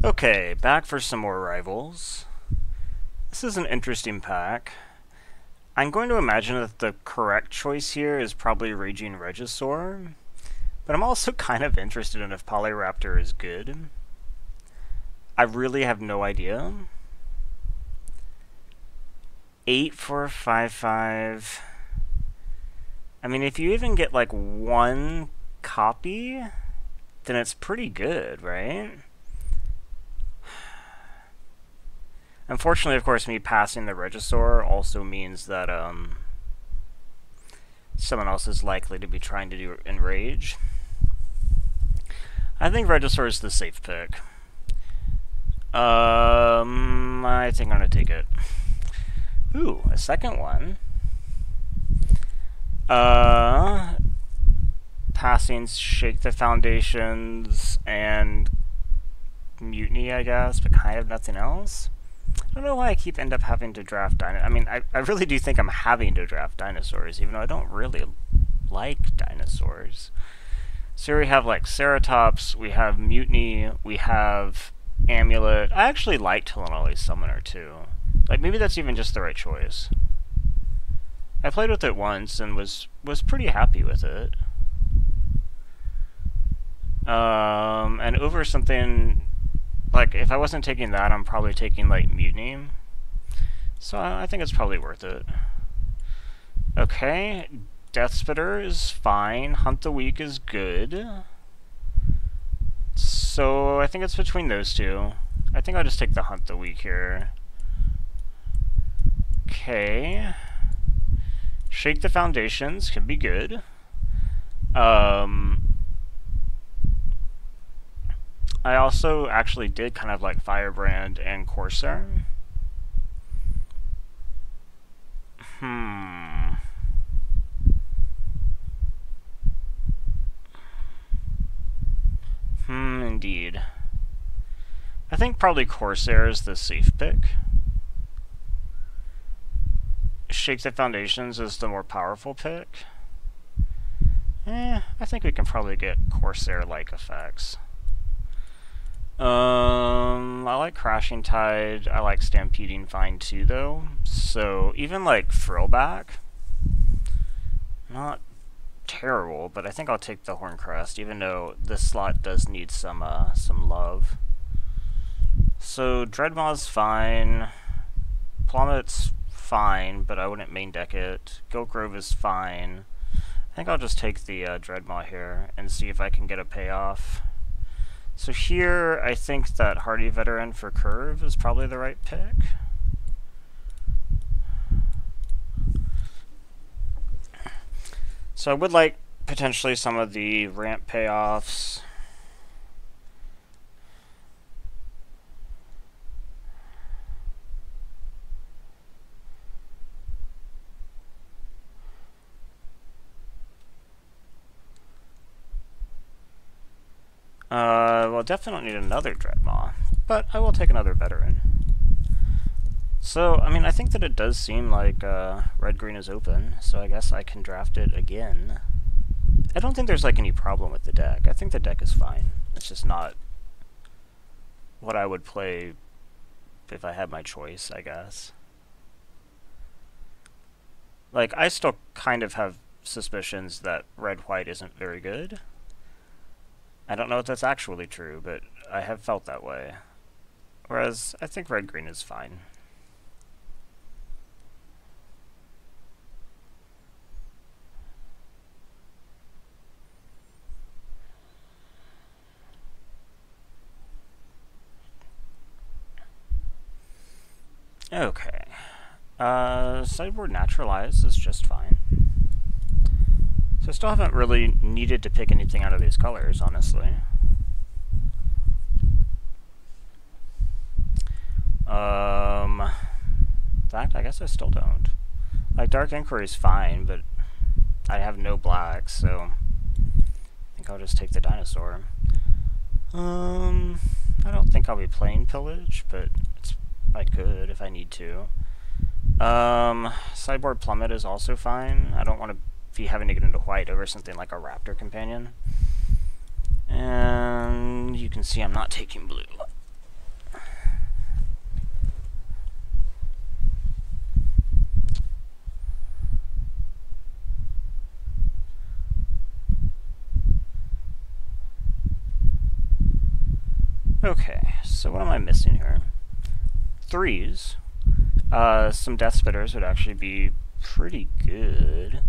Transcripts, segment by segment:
Okay, back for some more rivals. This is an interesting pack. I'm going to imagine that the correct choice here is probably Raging Regisaur, but I'm also kind of interested in if Polyraptor is good. I really have no idea. 8 for 5/5. I mean, if you even get like one copy, then it's pretty good, right? Unfortunately, of course, me passing the Regisaur also means that someone else is likely to be trying to do Enrage. I think Regisaur is the safe pick. I think I'm gonna take it. Ooh, a second one. Passing Shake the Foundations and Mutiny, I guess, but kind of nothing else. I don't know why I end up having to draft dinosaurs. I mean, I really do think I'm having to draft dinosaurs, even though I don't really like dinosaurs. So we have like Ceratops, we have Mutiny, we have Amulet. I actually like Tilinoli's Summoner too. Like, maybe that's even just the right choice. I played with it once and was pretty happy with it. And over something... Like, if I wasn't taking that, I'm probably taking, like, Mutiny. So I think it's probably worth it. Okay, Death Spitter is fine. Hunt the Weak is good. So I think it's between those two. I think I'll just take the Hunt the Weak here. Okay. Shake the Foundations can be good. I also actually did kind of like Firebrand and Corsair. Indeed. I think probably Corsair is the safe pick. Shake the Foundations is the more powerful pick. I think we can probably get Corsair-like effects. I like Crashing Tide. I like Stampeding fine too, though. So even like Frillback, not terrible, but I think I'll take the Horncrest, even though this slot does need some love. So Dreadmaw's fine. Plummet's fine, but I wouldn't main deck it. Gilt Grove is fine. I think I'll just take the Dreadmaw here and see if I can get a payoff. So here, I think that Hardy Veteran for Curve is probably the right pick. So I would like potentially some of the ramp payoffs. Well, definitely need another Dreadmaw, but I will take another Veteran. So, I mean, I think that it does seem like red-green is open, so I guess I can draft it again. I don't think there's like any problem with the deck. I think the deck is fine. It's just not what I would play if I had my choice, I guess. Like, I still kind of have suspicions that red-white isn't very good. I don't know if that's actually true, but I have felt that way. Whereas, I think red-green is fine. Okay. Sideboard Naturalize is just fine. So I still haven't really needed to pick anything out of these colors, honestly. In fact, I guess I still don't. Like, Dark Inquiry is fine, but I have no blacks, so I think I'll just take the Dinosaur. I don't think I'll be playing Pillage, but I could if I need to. Sideboard Plummet is also fine. I don't want to be having to get into white over something like a Raptor Companion. And you can see I'm not taking blue. Okay, so what am I missing here? 3s. Some Death Spitters would actually be pretty good.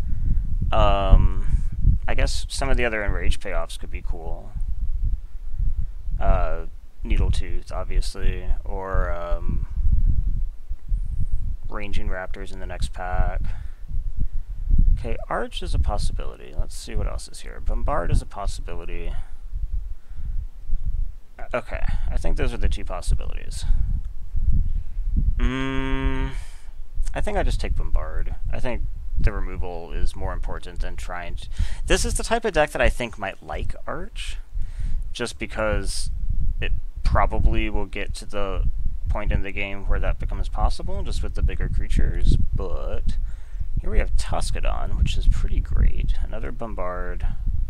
I guess some of the other Enrage payoffs could be cool. Needletooth, obviously, or Ranging Raptors in the next pack. Okay, Arch is a possibility. Let's see what else is here. Bombard is a possibility. Okay, I think those are the 2 possibilities. I think I just take Bombard. I think the removal is more important than trying to... This is the type of deck that I think might like Arch, just because it probably will get to the point in the game where that becomes possible, just with the bigger creatures, but here we have Tuscadon, which is pretty great. Another Bombard.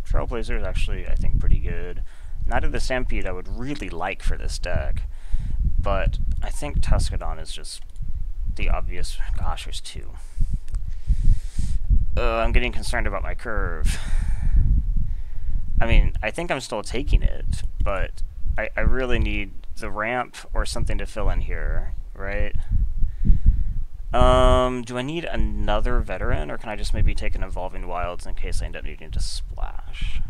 Trailblazer is actually, I think, pretty good. Knight of the Stampede I would really like for this deck, but I think Tuscadon is just the obvious... Gosh, there's 2. I'm getting concerned about my curve. I mean, I think I'm still taking it, but I really need the ramp or something to fill in here, right? Do I need another veteran, or can I just maybe take an Evolving Wilds in case I end up needing to splash?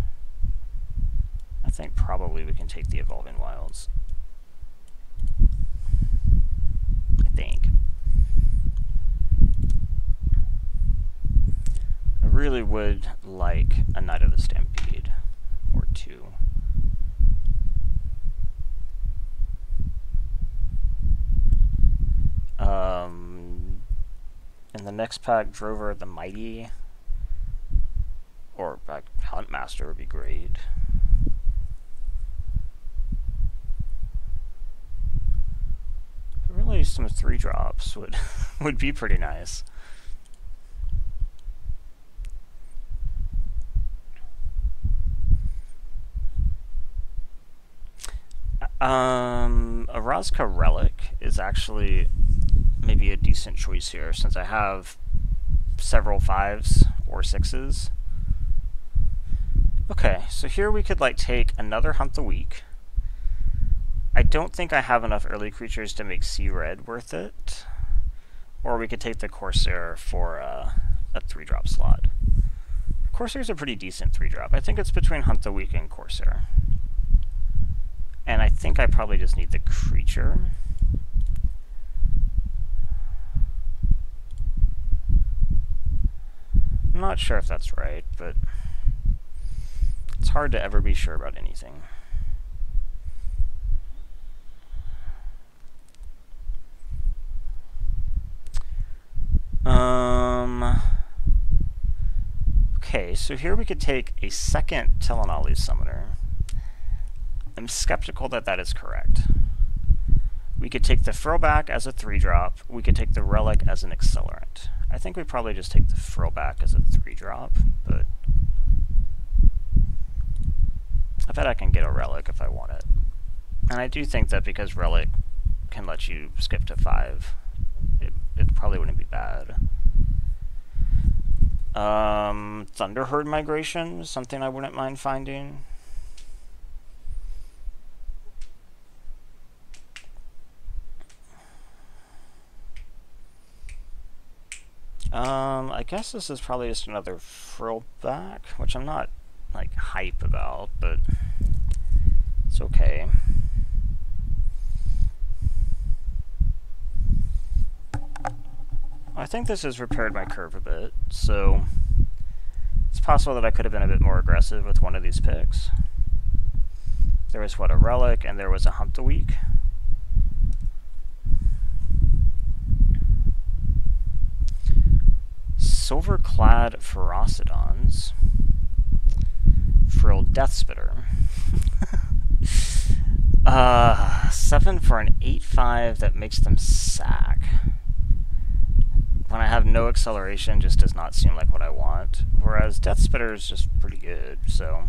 I think probably we can take the Evolving Wilds. I think. I really would like a Knight of the Stampede, or 2. In the next pack, Drover the Mighty, or Huntmaster would be great. But really, some 3-drops would be pretty nice. A Razka Relic is actually maybe a decent choice here, since I have several 5s or 6s. Okay, so here we could like take another Hunt the Weak. I don't think I have enough early creatures to make Sea Red worth it. Or we could take the Corsair for a 3-drop slot. Corsair's a pretty decent 3-drop. I think it's between Hunt the Weak and Corsair. And I think I probably just need the creature. I'm not sure if that's right, but it's hard to ever be sure about anything. Okay, so here we could take a second Telenali Summoner. I'm skeptical that that is correct. We could take the Throwback as a 3-drop. We could take the Relic as an Accelerant. I think we probably just take the Throwback as a 3-drop, but I bet I can get a Relic if I want it. And I do think that because Relic can let you skip to 5, it probably wouldn't be bad. Thunderherd Migration is something I wouldn't mind finding. I guess this is probably just another Frillback, which I'm not, like, hype about, but it's okay. I think this has repaired my curve a bit, so it's possible that I could have been a bit more aggressive with one of these picks. There was, what, a Relic, and there was a Hunt the Weak. Silver-clad Ferocidons. Frilled Deathspitter. 7 for an 8/5 that makes them sack. When I have no acceleration, just does not seem like what I want. Whereas Deathspitter is just pretty good, so...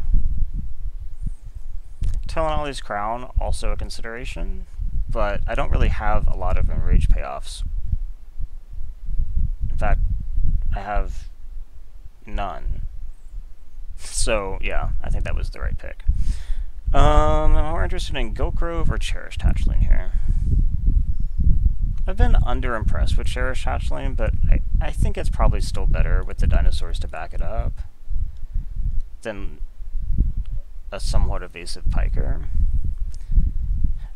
Telenali's Crown, also a consideration, but I don't really have a lot of Enrage payoffs. In fact, I have none. So, yeah, I think that was the right pick. I'm more interested in Goat Grove or Cherished Hatchling here. I've been underimpressed with Cherished Hatchling, but I think it's probably still better with the dinosaurs to back it up than a somewhat evasive Piker.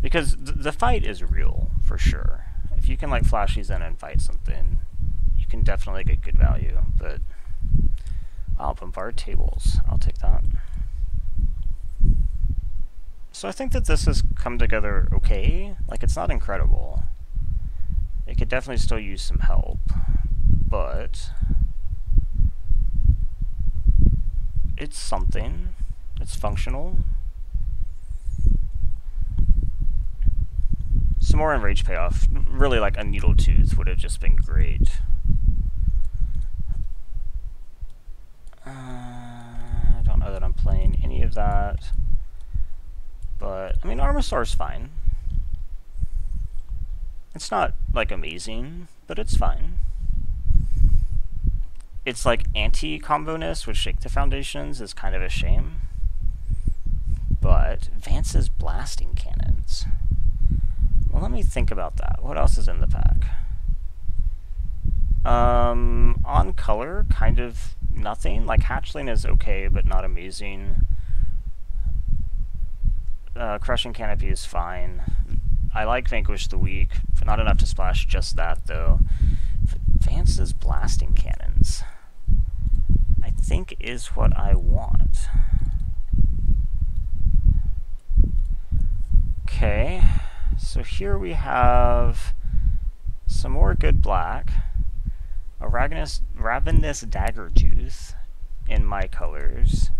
Because the fight is real, for sure. If you can like flash these in and fight something, you can definitely get good value, but I'll bombard tables. I'll take that. So I think that this has come together okay. Like, it's not incredible. It could definitely still use some help, but it's something. It's functional. Some more Enrage payoff. Really, like a Needle Tooth would have just been great. I don't know that I'm playing any of that. But, I mean, Armasaur's fine. It's not, like, amazing, but it's fine. It's, like, anti-combo-ness with Shake the Foundations is kind of a shame. But, Vance's Blasting Cannons. Well, let me think about that. What else is in the pack? On color, kind of nothing. Like, Hatchling is okay, but not amazing. Crushing Canopy is fine. I like Vanquish the Weak. Not enough to splash just that, though. Vance's Blasting Cannons, I think, is what I want. Okay, so here we have some more good black. A Ravenous Daggertooth in my colors.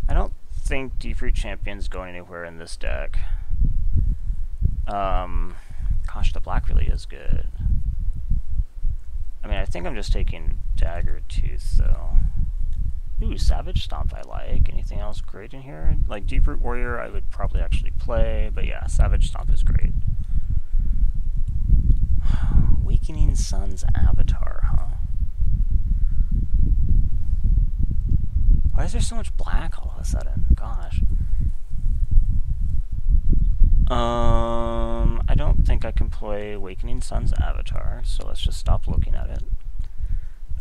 I don't think Deep Root Champion's going anywhere in this deck. Gosh, the black really is good. I mean, I think I'm just taking Daggertooth, though. Ooh, Savage Stomp I like. Anything else great in here? Like, Deep Root Warrior I would probably actually play, but yeah, Savage Stomp is great. Awakening Sun's Avatar, huh? Why is there so much black all of a sudden? Gosh. I don't think I can play Awakening Sun's Avatar, so let's just stop looking at it.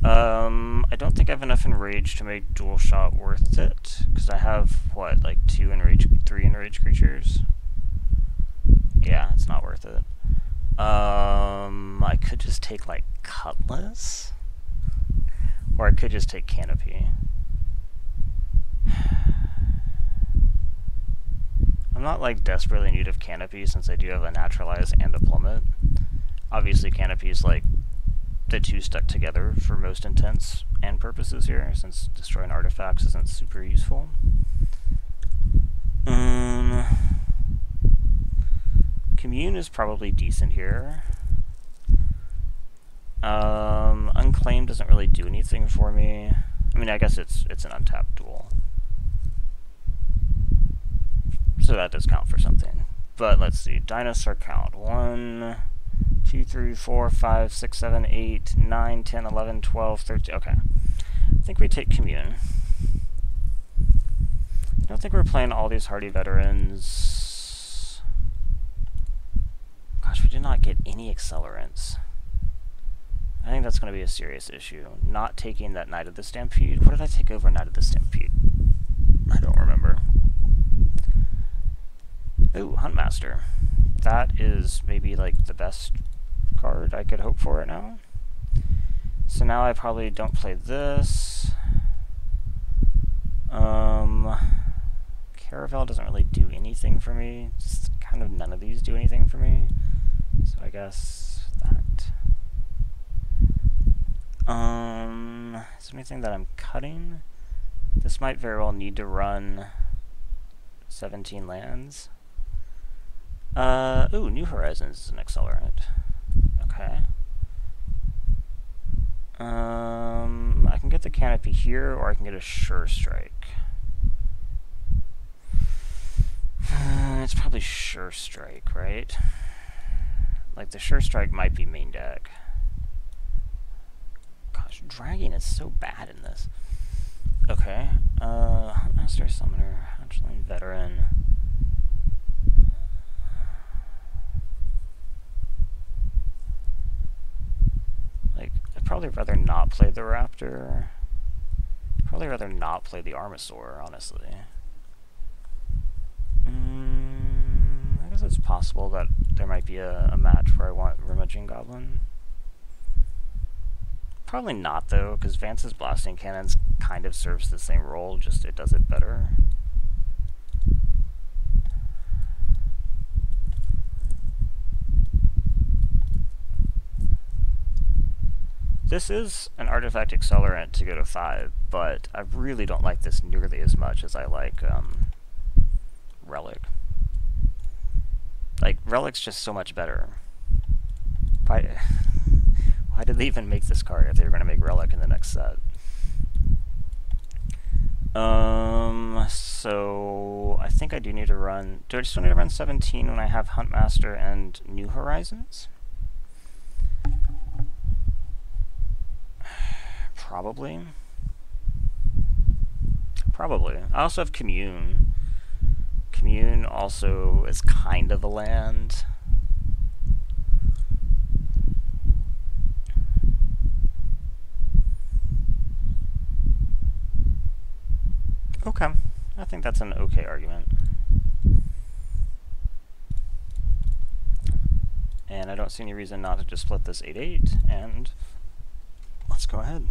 I don't think I have enough Enrage to make Dual Shot worth it, because I have, what, like 3 Enrage creatures? Yeah, it's not worth it. I could just take, like, Cutlass? Or I could just take Canopy. I'm not, like, desperately in need of Canopy, since I do have a Naturalize and a Plummet. Obviously, Canopy is, like, the two stuck together for most intents and purposes here, since destroying artifacts isn't super useful. Commune is probably decent here. Unclaimed doesn't really do anything for me. I mean, I guess it's an untapped duel, so that does count for something. But let's see, dinosaur count. 1, 2, 3, 4, 5, 6, 7, 8, 9, 10, 11, 12, 13. Okay. I think we take Commune. I don't think we're playing all these hardy veterans. Gosh, we did not get any accelerants. I think that's going to be a serious issue. Not taking that Knight of the Stampede. What did I take over Knight of the Stampede? I don't remember. Ooh, Huntmaster. That is maybe like the best card I could hope for right now. So now I probably don't play this. Caravel doesn't really do anything for me. Just kind of none of these do anything for me. So I guess that. Is there anything that I'm cutting? This might very well need to run 17 lands. Ooh, New Horizons is an accelerant. Okay. I can get the Canopy here, or I can get a Sure Strike. It's probably Sure Strike, right? Like, the Sure Strike might be main deck. Gosh, dragging is so bad in this. Okay. Huntmaster, Summoner, Hatchling, Veteran. Like, I'd probably rather not play the Raptor. Probably rather not play the Armasaur, honestly. I guess it's possible that there might be a match where I want Rummaging Goblin. Probably not, though, because Vance's Blasting Cannons kind of serves the same role, just it does it better. This is an artifact accelerant to go to 5, but I really don't like this nearly as much as I like Relic. Like, Relic's just so much better. Why did they even make this card if they were going to make Relic in the next set? So I think I do need to run... Do I still need to run 17 when I have Huntmaster and New Horizons? Probably. I also have Commune. Commune also is kind of a land. Okay. I think that's an okay argument. And I don't see any reason not to just split this 8-8, and let's go ahead.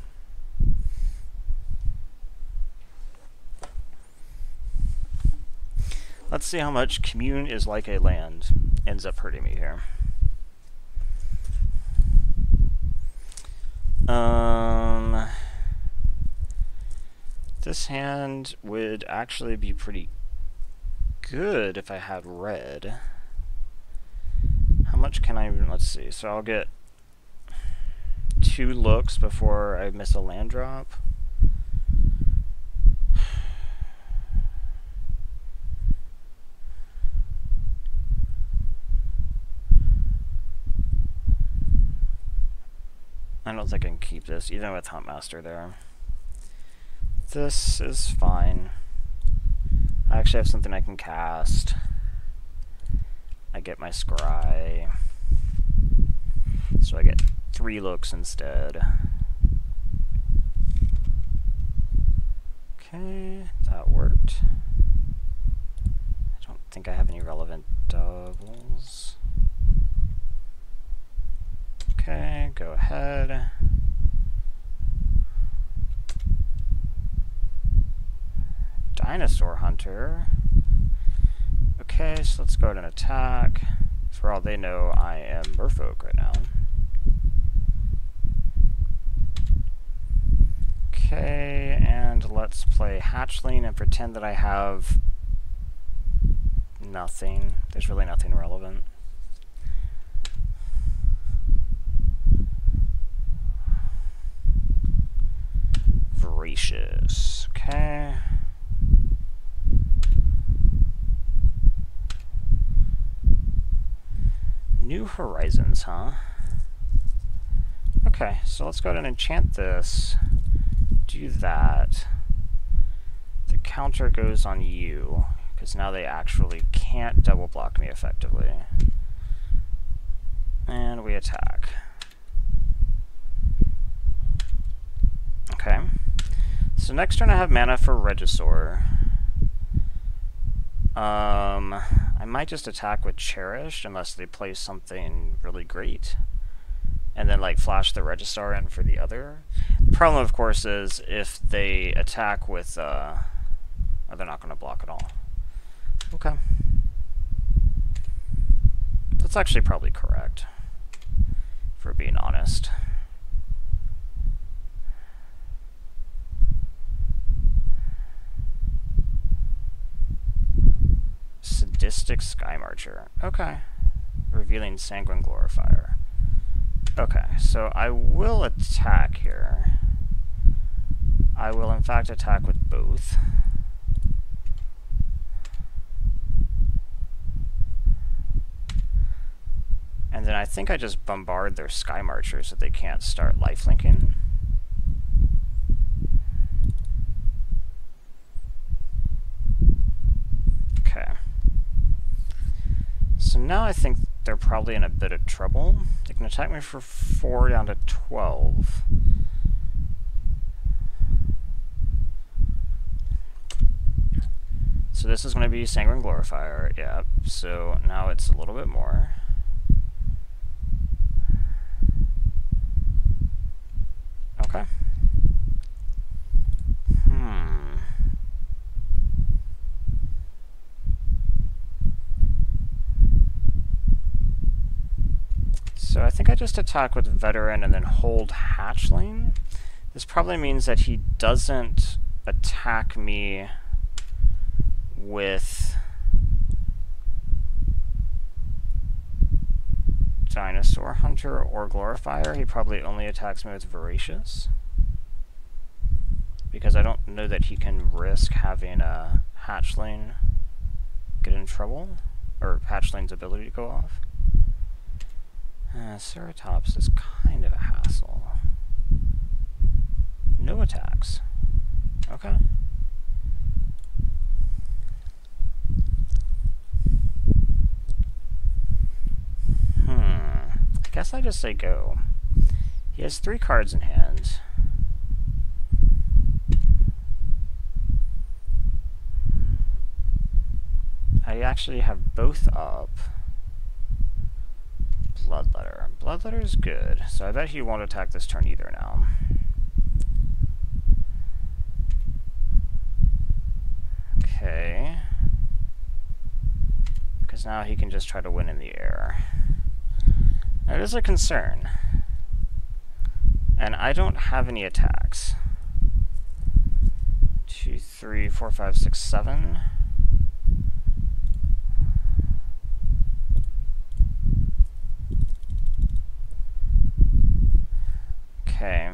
Let's see how much Commune is like a land ends up hurting me here. This hand would actually be pretty good if I had red. How much can I... Let's see. So I'll get 2 looks before I miss a land drop. I don't think I can keep this, even with Huntmaster there. This is fine. I actually have something I can cast. I get my Scry. So I get 3 looks instead. Okay, that worked. I don't think I have any relevant doubles. Okay, go ahead. Dinosaur Hunter. Okay, so let's go ahead and attack. For all they know, I am Merfolk right now. Okay, and let's play Hatchling and pretend that I have nothing. There's really nothing relevant. Voracious. Okay. New Horizons, huh? Okay, so let's go ahead and enchant this. Do that. The counter goes on you, because now they actually can't double block me effectively. And we attack. Okay. So next turn I have mana for Regisaur. I might just attack with Cherished unless they play something really great. And then like flash the Regisaur in for the other. The problem of course is if they attack with oh, they're not going to block at all. Okay. That's actually probably correct, for being honest. Sadistic Sky Marcher. Okay. Revealing Sanguine Glorifier. Okay, so I will attack here. I will in fact attack with both. And then I think I just bombard their Sky Marcher so they can't start lifelinking. So now I think they're probably in a bit of trouble. They can attack me for 4 down to 12. So this is going to be Sanguine Glorifier, yeah. So now it's a little bit more. Okay. So I think I just attack with Veteran and then hold Hatchling. This probably means that he doesn't attack me with Dinosaur Hunter or Glorifier. He probably only attacks me with Voracious, because I don't know that he can risk having a Hatchling get in trouble, or Hatchling's ability to go off. Ceratops is kind of a hassle. No attacks. Okay. I guess I just say go. He has 3 cards in hand. I actually have both up. Bloodletter. Bloodletter is good, so I bet he won't attack this turn either now. Okay. Because now he can just try to win in the air. That is a concern. And I don't have any attacks. 2, 3, 4, 5, 6, 7. Okay.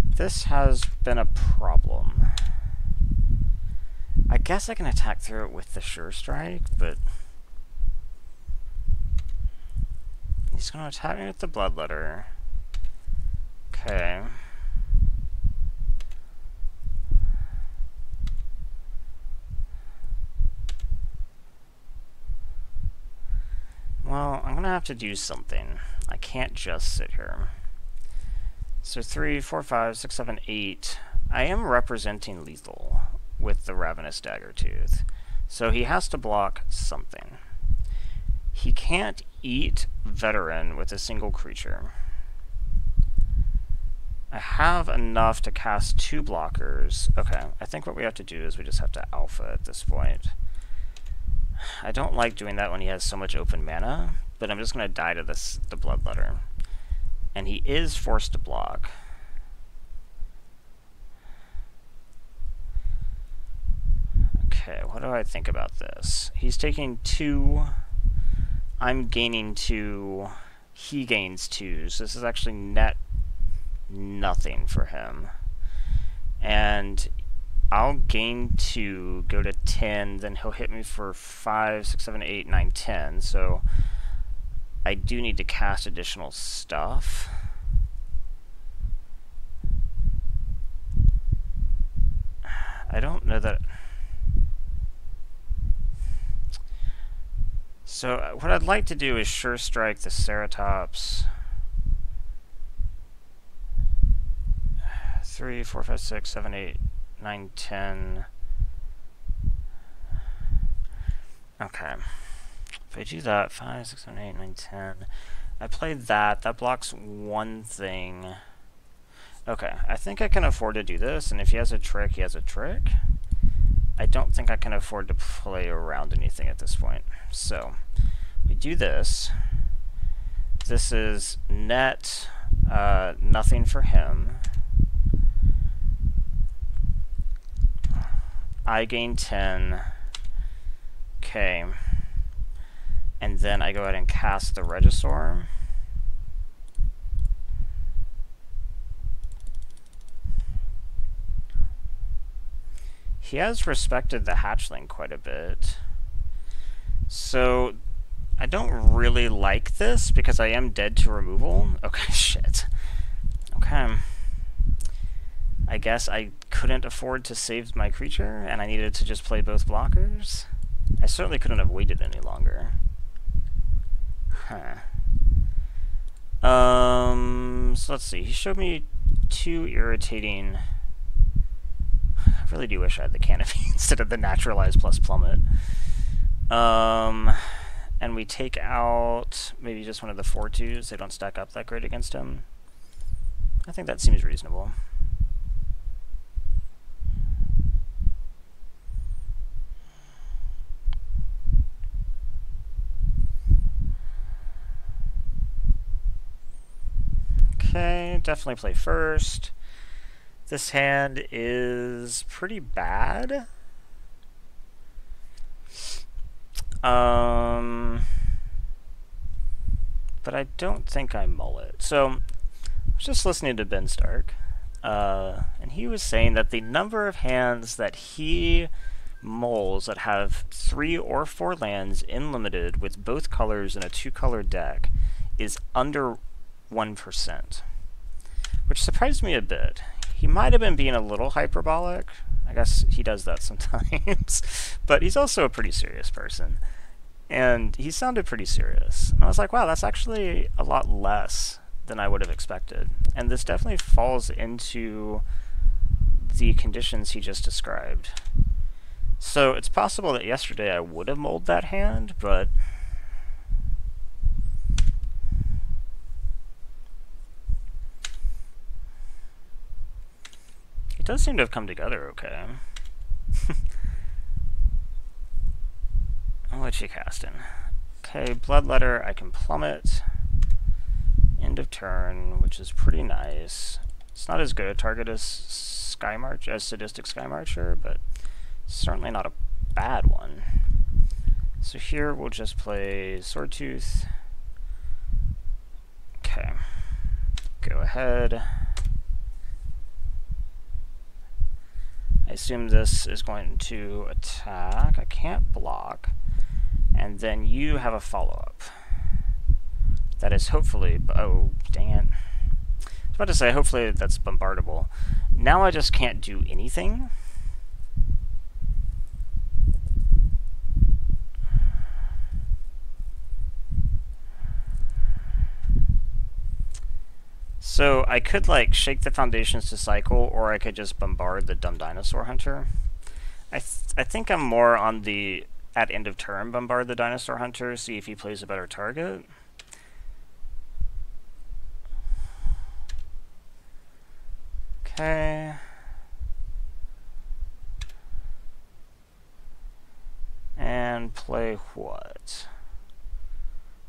This has been a problem. I guess I can attack through it with the Sure Strike, but he's going to attack me with the Bloodletter. Okay. Well, I'm going to have to do something. I can't just sit here. So 3, 4, 5, 6, 7, 8. I am representing lethal with the Ravenous Daggertooth. So he has to block something. He can't eat Veteran with a single creature. I have enough to cast 2 blockers. Okay, I think what we have to do is we just have to alpha at this point. I don't like doing that when he has so much open mana, but I'm just going to die to the Bloodletter. And he is forced to block. Okay, what do I think about this? He's taking 2. I'm gaining 2. He gains 2. So this is actually net nothing for him. And I'll gain 2, go to 10, then he'll hit me for 5, 6, 7, 8, 9, 10. So I do need to cast additional stuff. I don't know that... So what I'd like to do is Sure Strike the Ceratops. 3, 4, 5, 6, 7, 8, 9, 10. Okay. If I do that, 5, 6, 7, 8, 9, 10. I played that. That blocks one thing. Okay, I think I can afford to do this, and if he has a trick, he has a trick. I don't think I can afford to play around anything at this point. So, we do this. This is net nothing for him. I gain 10. Okay. And then I go ahead and cast the Regisaur. He has respected the Hatchling quite a bit. So, I don't really like this because I am dead to removal. Okay, shit. Okay. I guess I couldn't afford to save my creature, and I needed to just play both blockers. I certainly couldn't have waited any longer. Huh. So let's see. He showed me 2 irritating... I really do wish I had the canopy instead of the naturalize plus plummet. And we take out maybe just one of the 4/2s. They don't stack up that great against him. I think that seems reasonable. Okay, definitely play first. This hand is pretty bad. But I don't think I mull it. So, I was just listening to Ben Stark, and he was saying that the number of hands that he mulls that have 3 or 4 lands in limited with both colors in a 2-color deck is under 1%, which surprised me a bit. He might have been being a little hyperbolic. I guess he does that sometimes, but he's also a pretty serious person. And he sounded pretty serious. And I was like, wow, that's actually a lot less than I would have expected. And this definitely falls into the conditions he just described. So it's possible that yesterday I would have mulled that hand, but it does seem to have come together okay. What you casting? Okay, Bloodletter, I can plummet. End of turn, which is pretty nice. It's not as good a target as Sadistic Sky Marcher, but certainly not a bad one. So here we'll just play Swordtooth. Okay. Go ahead. I assume this is going to attack. I can't block. And then you have a follow-up. That is hopefully... Oh, dang it. I was about to say, hopefully that's bombardable. Now I just can't do anything. So I could, like, shake the foundations to cycle, or I could just bombard the dumb dinosaur hunter. I think I'm more on the... at end of turn, bombard the dinosaur hunter, see if he plays a better target. Okay. And play what?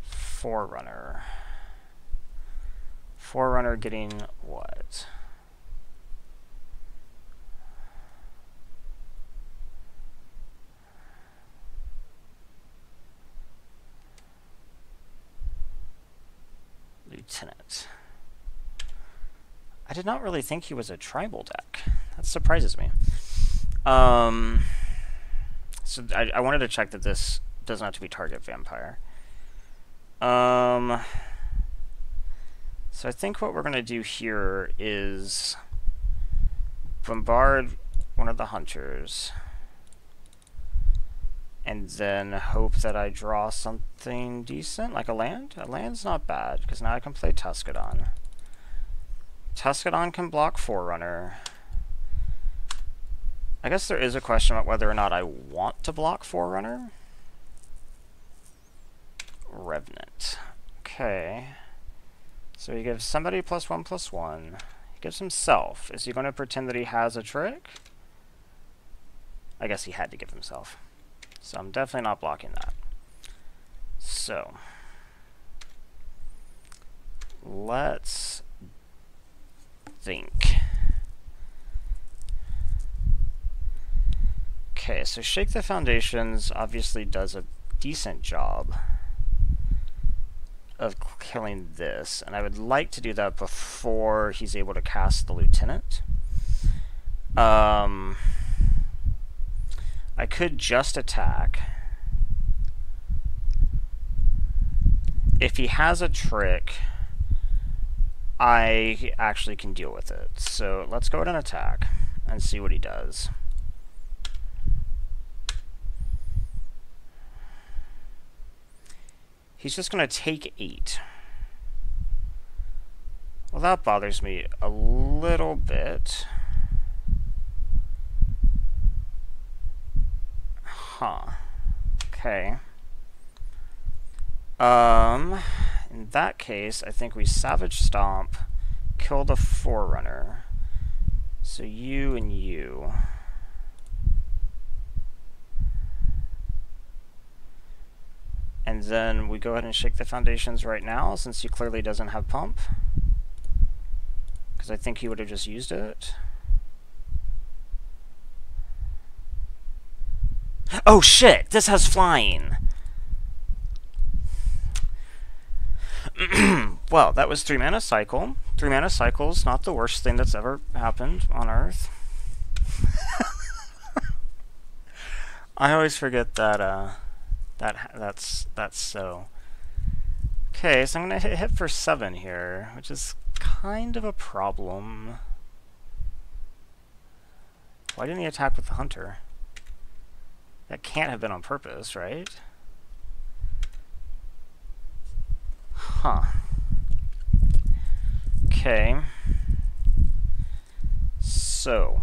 Forerunner. Forerunner getting what? Lieutenant. I did not really think he was a tribal deck. That surprises me. So I wanted to check that this doesn't have to be target vampire. So I think what we're going to do here is bombard one of the hunters and then hope that I draw something decent, like a land. A land's not bad, because now I can play Tuscadon. Tuscadon can block Forerunner. I guess there is a question about whether or not I want to block Forerunner. Revenant. Okay. So he gives somebody +1/+1. He gives himself. Is he going to pretend that he has a trick? I guess he had to give himself. So I'm definitely not blocking that. So let's think. Okay, so Shake the Foundations obviously does a decent job of killing this, and I would like to do that before he's able to cast the Lieutenant. I could just attack. If he has a trick, I actually can deal with it. So let's go ahead and attack and see what he does. He's just going to take 8. Well, that bothers me a little bit. Huh. Okay. In that case, I think we Savage Stomp, kill the Forerunner. So you and you. And then we go ahead and shake the foundations right now, since he clearly doesn't have pump. Because I think he would have just used it. Oh shit! This has flying! Well, that was 3 mana cycle. 3 mana cycle's not the worst thing that's ever happened on Earth. I always forget that, that's so. Okay, so I'm gonna hit for 7 here, which is kind of a problem. Why didn't he attack with the Hunter? That can't have been on purpose, right? Huh. Okay. So.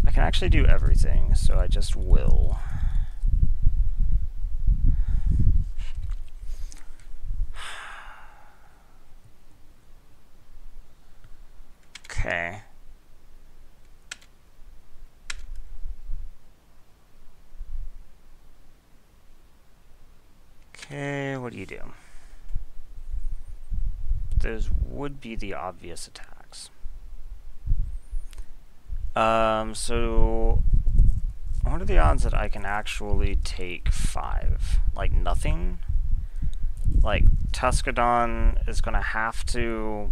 I can actually do everything, so I just will. Okay. Okay, what do you do? Those would be the obvious attacks. So what are the odds that I can actually take 5? Like nothing? Like Tuscadon is gonna have to...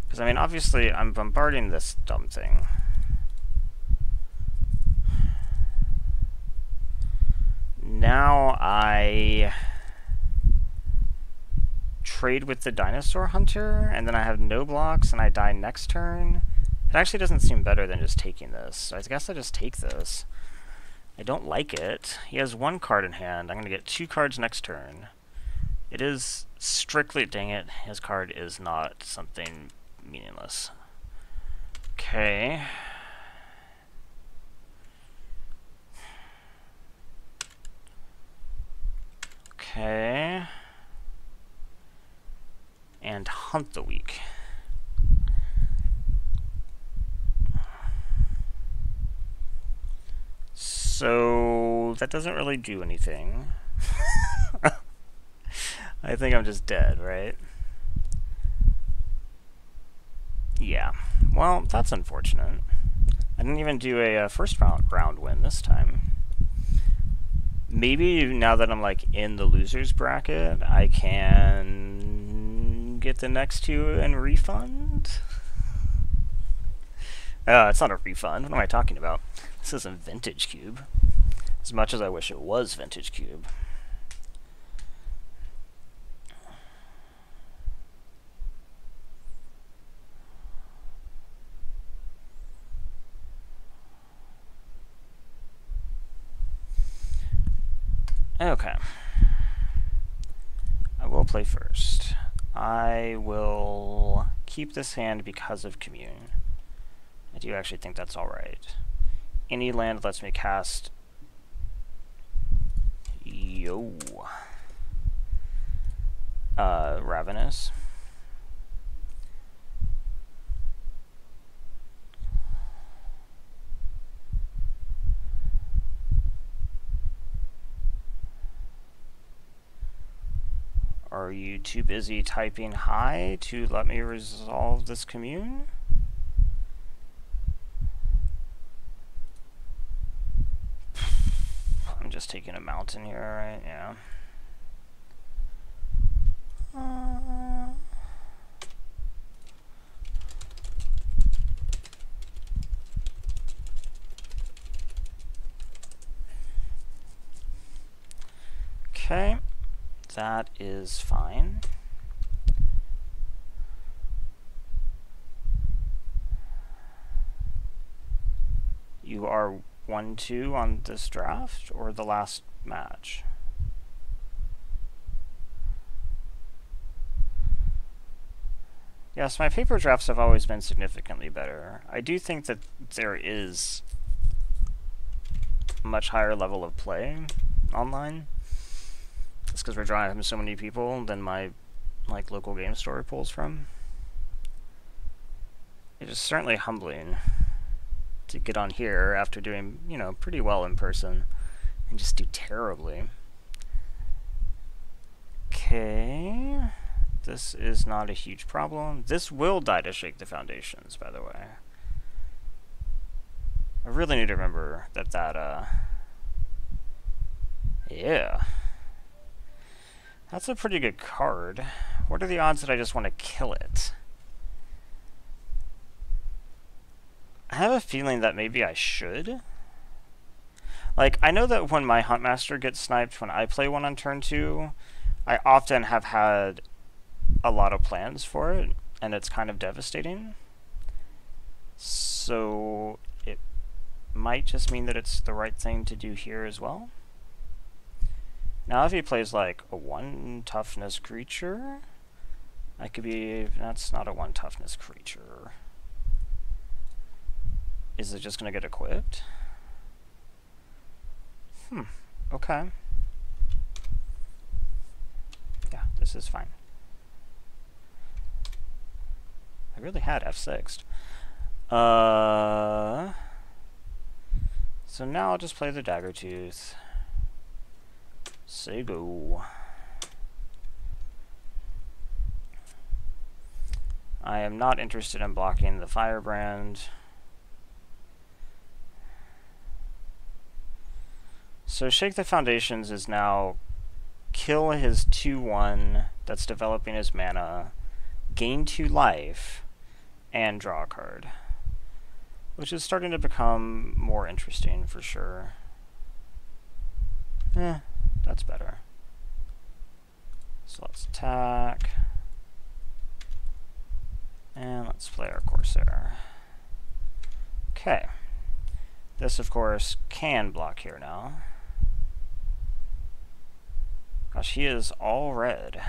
Because I mean, obviously I'm bombarding this dumb thing. Now I trade with the Dinosaur Hunter, and then I have no blocks, and I die next turn. It actually doesn't seem better than just taking this, so I guess I just take this. I don't like it. He has 1 card in hand. I'm going to get 2 cards next turn. It is strictly... Dang it, his card is not something meaningless. Okay. Okay. And Hunt the Weak. So that doesn't really do anything. I think I'm just dead, right? Yeah. Well, that's unfortunate. I didn't even do a first round win this time. Maybe now that I'm like in the losers bracket, I can get the next 2 and refund. It's not a refund. What am I talking about? This isn't Vintage Cube. As much as I wish it was Vintage Cube. Okay. I will play first. I will keep this hand because of Commune. I do actually think that's alright. Any land lets me cast... Ravenous. Are you too busy typing hi to let me resolve this Commune? I'm just taking a mountain here, right? Yeah. Okay. That is fine. You are 1-2 on this draft, or the last match? Yes, my paper drafts have always been significantly better. I do think that there is a much higher level of play online. It's because we're drawing from so many people than my local game store pulls from. It is certainly humbling to get on here after doing, you know, pretty well in person and just do terribly. Okay. This is not a huge problem. This will die to shake the foundations, by the way. I really need to remember that, yeah. That's a pretty good card. What are the odds that I just want to kill it? I have a feeling that maybe I should. Like, I know that when my Huntmaster gets sniped when I play one on turn 2, I often have had a lot of plans for it, and it's kind of devastating. So it might just mean that it's the right thing to do here as well. Now if he plays like a 1 toughness creature, I could be... that's not a 1 toughness creature. Is it just going to get equipped? Okay. Yeah, this is fine. I really had F6'd. So now I'll just play the Daggertooth. Say go. I am not interested in blocking the Firebrand. So Shake the Foundations is now kill his 2/1 that's developing his mana, gain 2 life, and draw a card. Which is starting to become more interesting for sure. That's better. So let's attack. And let's play our Corsair. Okay. This, of course, can block here now. Gosh, he is all red.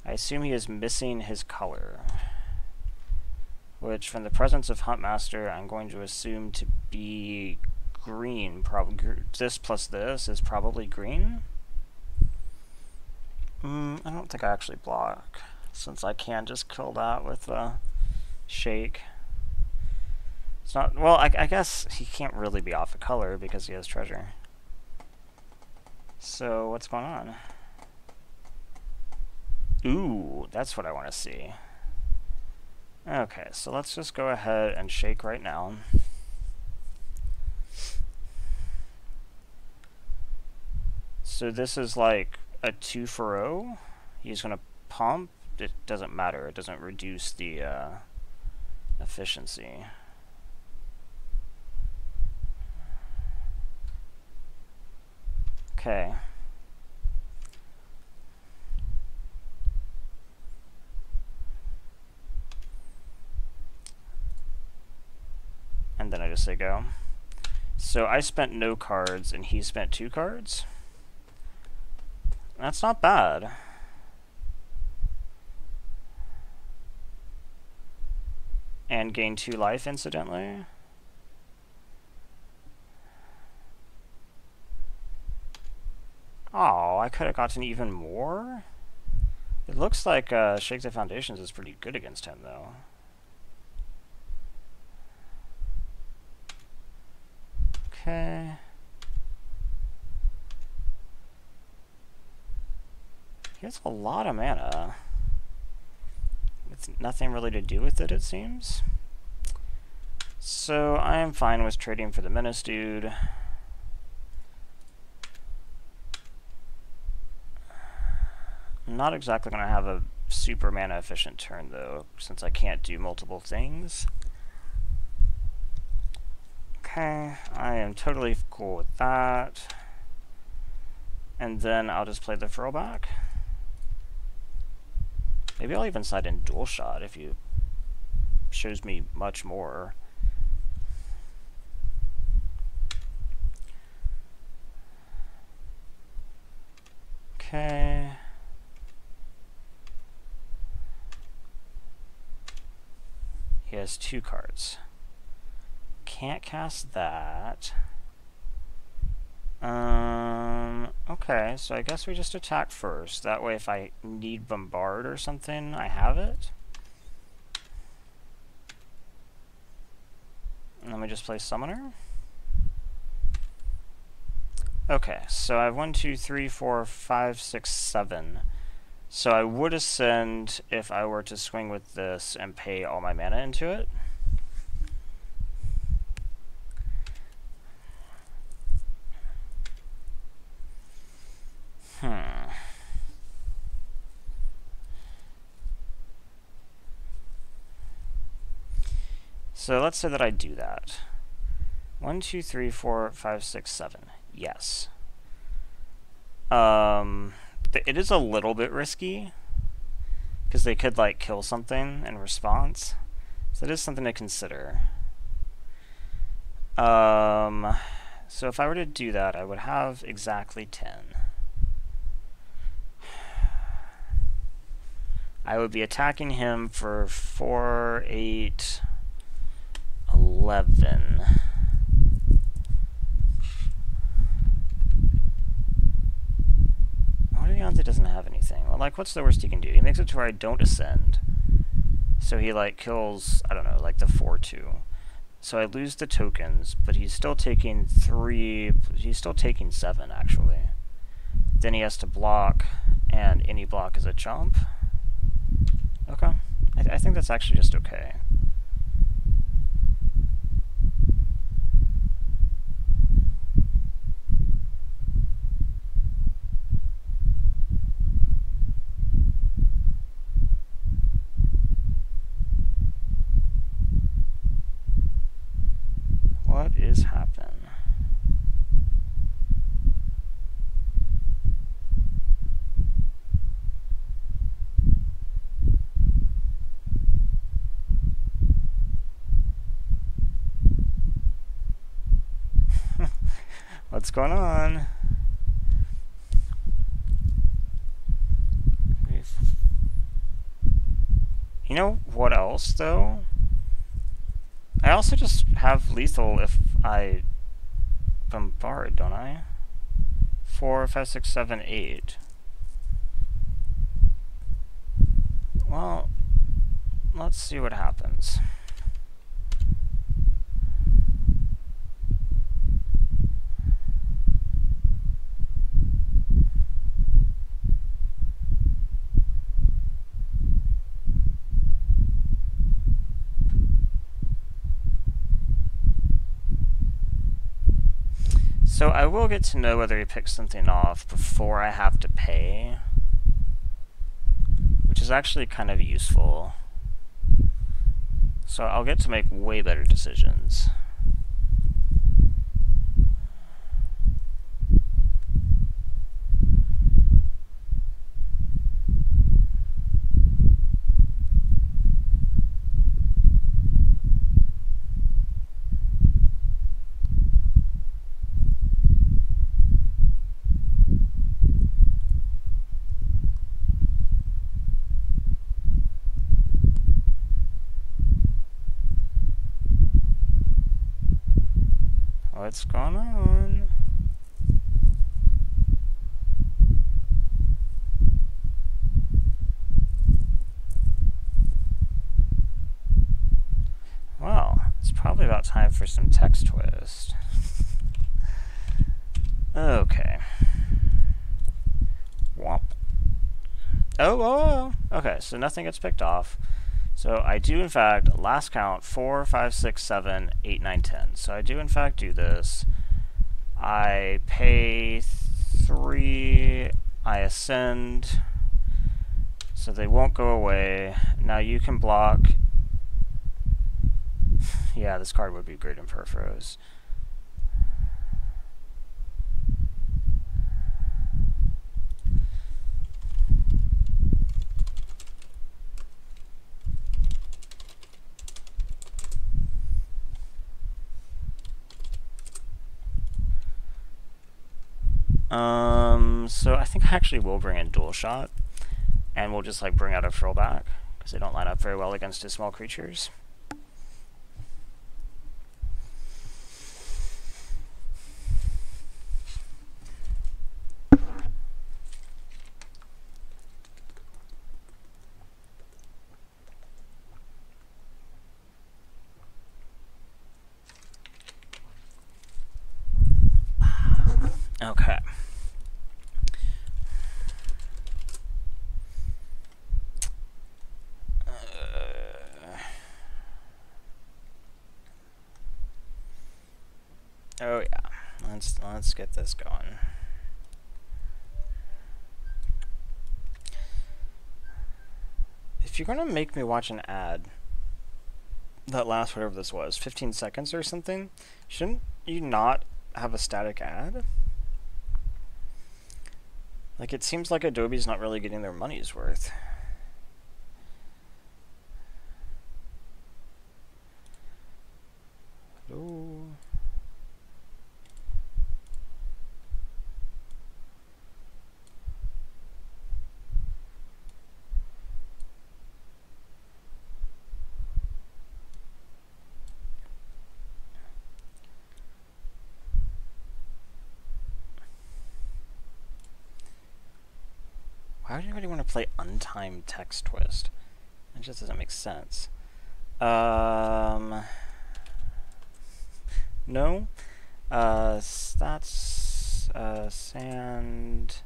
I assume he is missing his color, which from the presence of Huntmaster I'm going to assume to be green. Probably this plus this is probably green. I don't think I actually block, since I can just kill that with Shake. It's not, well, I guess he can't really be off a color because he has treasure. So what's going on? Ooh, that's what I want to see. Okay, so let's just go ahead and Shake right now. So this is like a 2 for 0. He's going to pump. It doesn't matter. It doesn't reduce the efficiency. Okay. And then I just say go. So I spent no cards and he spent 2 cards. That's not bad. And gain 2 life incidentally. Oh, I could have gotten even more. It looks like Shake the Foundations is pretty good against him, though. Okay. He has a lot of mana. With nothing really to do with it, it seems. So I am fine with trading for the Menace dude. I'm not exactly going to have a super mana efficient turn though, since I can't do multiple things. Okay, I am totally cool with that. And then I'll just play the throwback. Maybe I'll even side in Dual Shot if you shows me much more. has 2 cards. Can't cast that. Okay, so I guess we just attack first. That way if I need bombard or something, I have it. And then we just play summoner. Okay, so I have 1, 2, 3, 4, 5, 6, 7. So I would ascend if I were to swing with this and pay all my mana into it. So let's say that I do that. 1, 2, 3, 4, 5, 6, 7. Yes. It is a little bit risky, because they could, like, kill something in response. So it is something to consider. So if I were to do that, I would have exactly 10. I would be attacking him for 4, 8, 11. What are the odds it doesn't have anything? Well, like, what's the worst he can do? He makes it to where I don't ascend. So he, like, kills, I don't know, like the 4/2. So I lose the tokens, but he's still taking 3, he's still taking 7, actually. Then he has to block, and any block is a jump. Okay. I think that's actually just okay. What is happening? What's going on? You know what else, though? I also just have lethal if I bombard, don't I? 4, 5, 6, 7, 8. Well, let's see what happens. So I will get to know whether he picks something off before I have to pay, which is actually kind of useful. So I'll get to make way better decisions. What's going on? Well, it's probably about time for some text twist. Okay. Womp. Oh, okay, so nothing gets picked off. So I do, in fact, last count, 4, 5, 6, 7, 8, 9, 10. So I do, in fact, do this. I pay 3, I ascend, so they won't go away. Now you can block. Yeah, this card would be great in Perforos. So I think I actually will bring in Dual Shot, and we'll just like bring out a Frill back, because they don't line up very well against his small creatures. Okay. Oh yeah, let's get this going. If you're gonna make me watch an ad that lasts whatever this was, 15 seconds or something, shouldn't you not have a static ad? Like, it seems like Adobe's not really getting their money's worth. Hello? Why would anybody want to play untimed text twist? It just doesn't make sense. No. That's sand.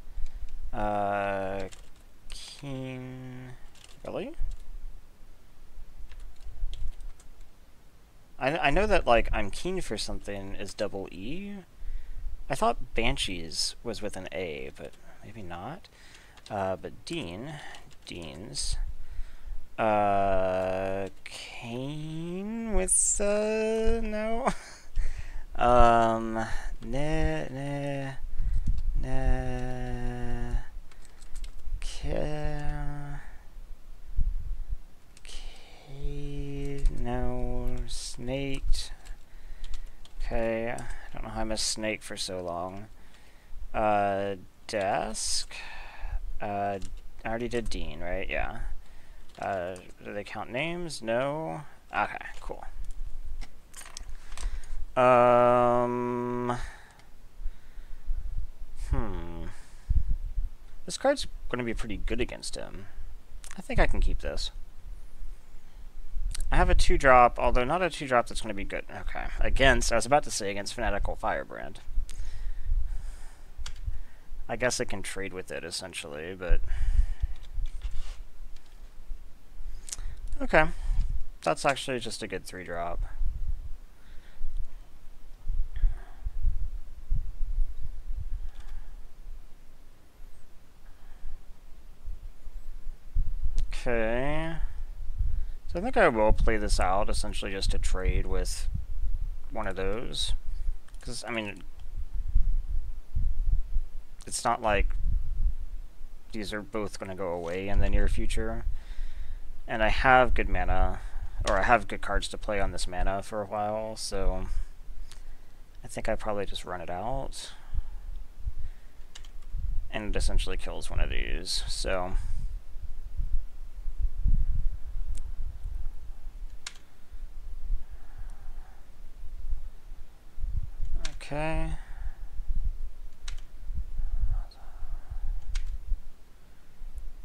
Keen. Really? I know that, like, I'm keen for something is double E. I thought Banshees was with an A, but maybe not. But Dean's. Kane with, no. No, snaked. Okay, I don't know how I missed snake for so long. Desk. I already did Dean, right? Yeah. Do they count names? No. Okay, cool. This card's going to be pretty good against him. I think I can keep this. I have a 2-drop, although not a 2-drop that's going to be good. Okay. Against, I was about to say against Fanatical Firebrand. I guess I can trade with it, essentially, but... Okay. That's actually just a good 3-drop. Okay. So I think I will play this out, essentially just to trade with one of those. Because, I mean, it's not like these are both going to go away in the near future. And I have good mana, or I have good cards to play on this mana for a while, so I think I probably just run it out. And it essentially kills one of these, so... Okay.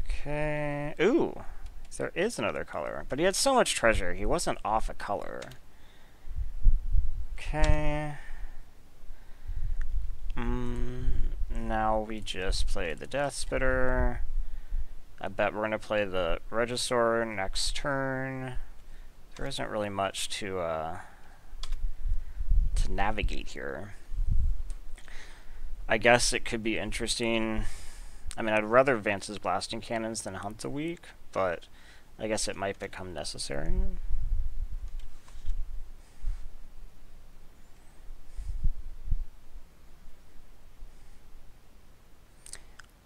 Okay. Ooh! There is another color. But he had so much treasure, he wasn't off a color. Okay. Now we just play the Death Spitter. I bet we're going to play the Regisaur next turn. There isn't really much to navigate here. I guess it could be interesting. I mean, I'd rather advance his blasting cannons than hunt a week, but I guess it might become necessary.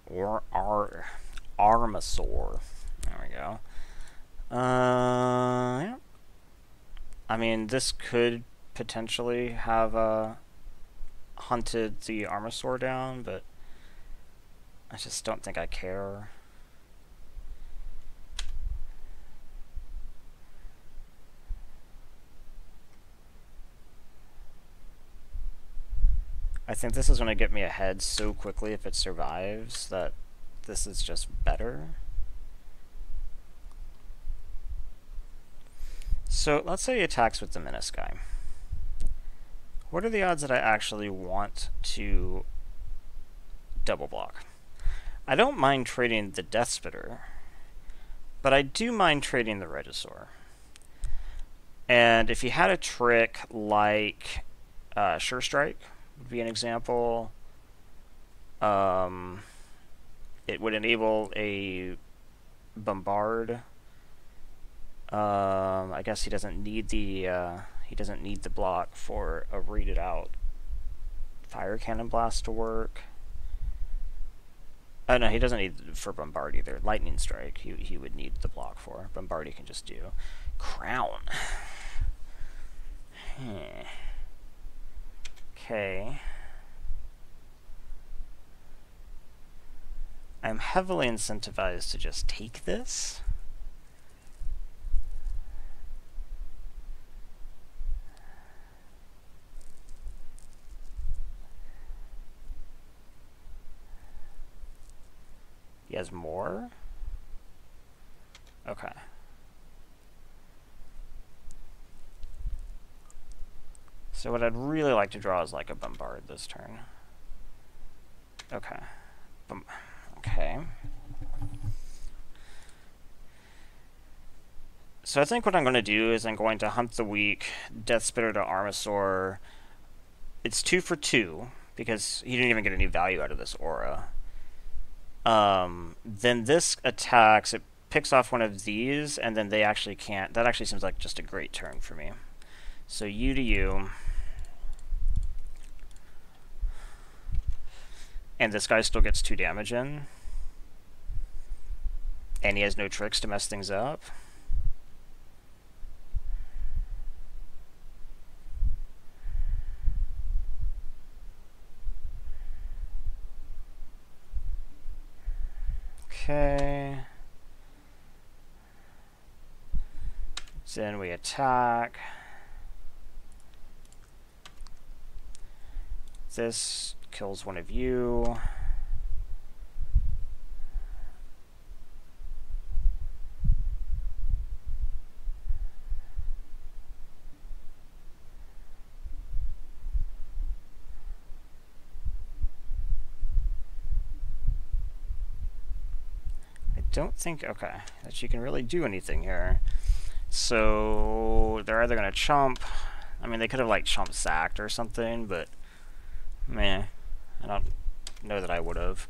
Or Armasaur. There we go. Yeah. I mean, this could potentially have hunted the Armasaur down, but I just don't think I care. I think this is going to get me ahead so quickly if it survives that this is just better. So let's say he attacks with the Menace guy. What are the odds that I actually want to double block. I don't mind trading the Death Spitter, but I do mind trading the Regisaur. And if you had a trick like Sure Strike would be an example, it would enable a Bombard. I guess he doesn't need the block for a rated out Fire Cannon Blast to work. No, he doesn't need for Bombard either. Lightning Strike he would need the block for. Bombard he can just do. Crown. Okay. I'm heavily incentivized to just take this. He has more? Okay. So what I'd really like to draw is like a Bombard this turn. Okay. Okay. So I think what I'm going to do is I'm going to Hunt the Weak, Death Spitter to Armasaur. It's 2 for 2, because he didn't even get any value out of this aura. Then this attacks, it picks off one of these, and then they actually can't. That actually seems like just a great turn for me. So you to you. And this guy still gets 2 damage in. And he has no tricks to mess things up. Okay. Then we attack. This kills one of you. Don't think, okay, that you can really do anything here. So they're either going to chump. I mean, they could have like chump sacked or something, but meh, I don't know that I would have.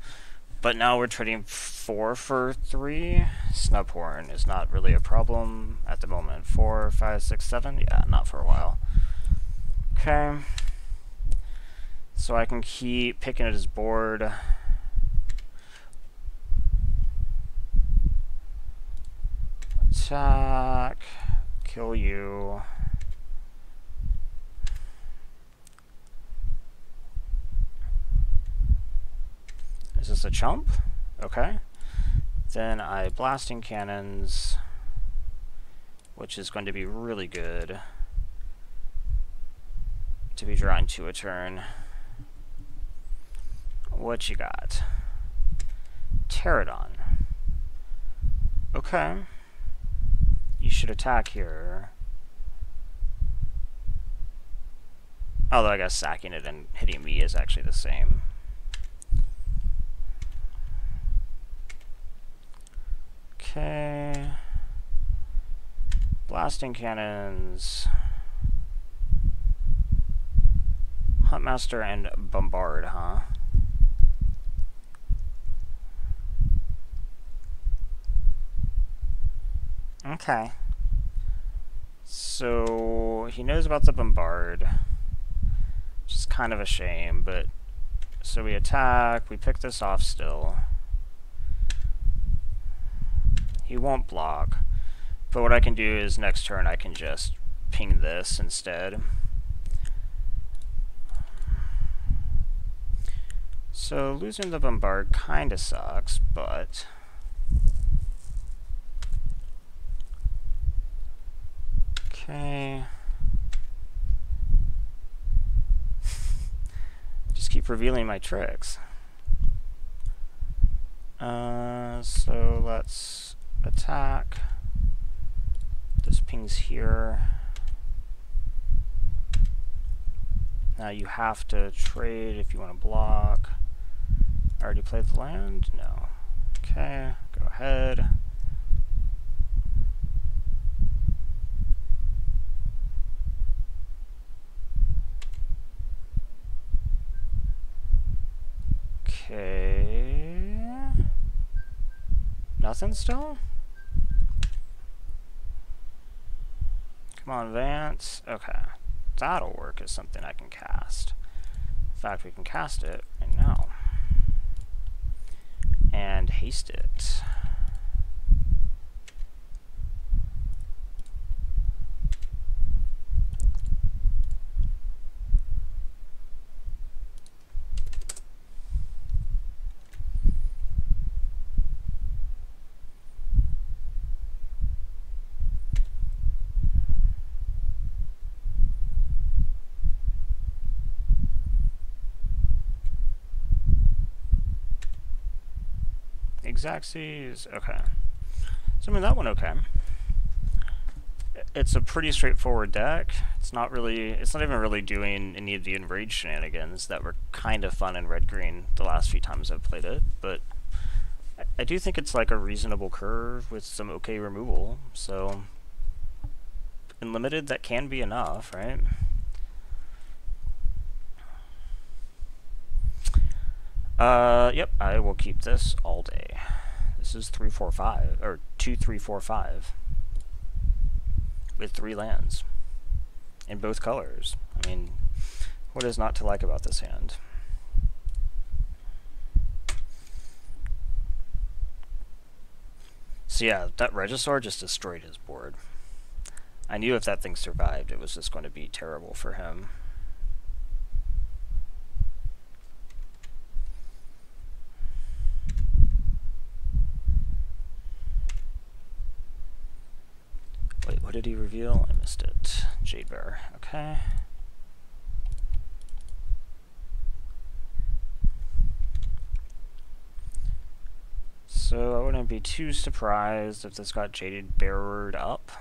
But now we're trading 4 for 3. Snubhorn is not really a problem at the moment. 4, 5, 6, 7. Yeah, not for a while. Okay. So I can keep picking at his board. Attack, kill you. Is this a chump? Okay. Then I blasting cannons, which is going to be really good to be drawing 2 a turn. What you got? Pterodon. Okay. You should attack here. Although I guess sacking it and hitting me is actually the same. Okay. Blasting cannons. Huntmaster and Bombard, huh? Okay. So he knows about the Bombard, which is kind of a shame, but so we attack, we pick this off still. He won't block, but what I can do is next turn I can just ping this instead. So losing the Bombard kinda sucks, but okay. Just keep revealing my tricks. So let's attack. This ping's here. Now you have to trade if you want to block. already played the land? No. Okay, go ahead. Okay. Nothing still? Come on, Vance. Okay. That'll work as something I can cast. In fact, we can cast it right now. And haste it. Xaxes, okay. So I mean that one okay. It's a pretty straightforward deck. It's not even really doing any of the enraged shenanigans that were kind of fun in red-green the last few times I've played it, but I do think it's like a reasonable curve with some okay removal, so in limited that can be enough, right? Yep, I will keep this all day. This is 3-4-5, or 2-3-4-5, with 3 lands, in both colors. I mean, what is not to like about this hand? So yeah, that Regisaur just destroyed his board. I knew if that thing survived, it was just going to be terrible for him. Wait, what did he reveal? I missed it. Jade Bear. Okay. So I wouldn't be too surprised if this got Jaded Beared up.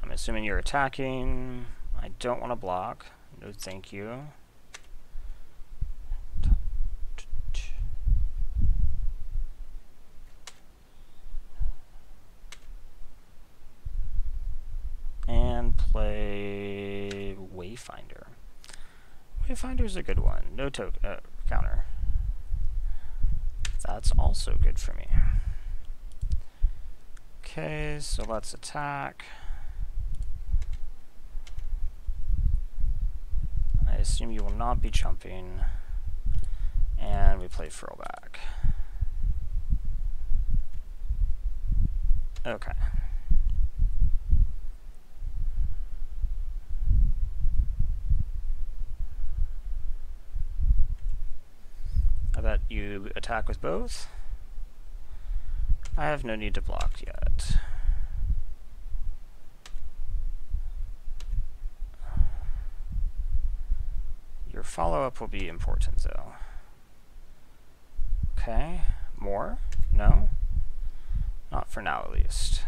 I'm assuming you're attacking. I don't want to block. No, thank you. And play Wayfinder. Wayfinder's a good one. No counter. That's also good for me. Okay, so let's attack. I assume you will not be jumping. And we play Furlback. Okay. I bet you attack with both. I have no need to block yet. Your follow-up will be important, though. Okay, more? No? Not for now, at least.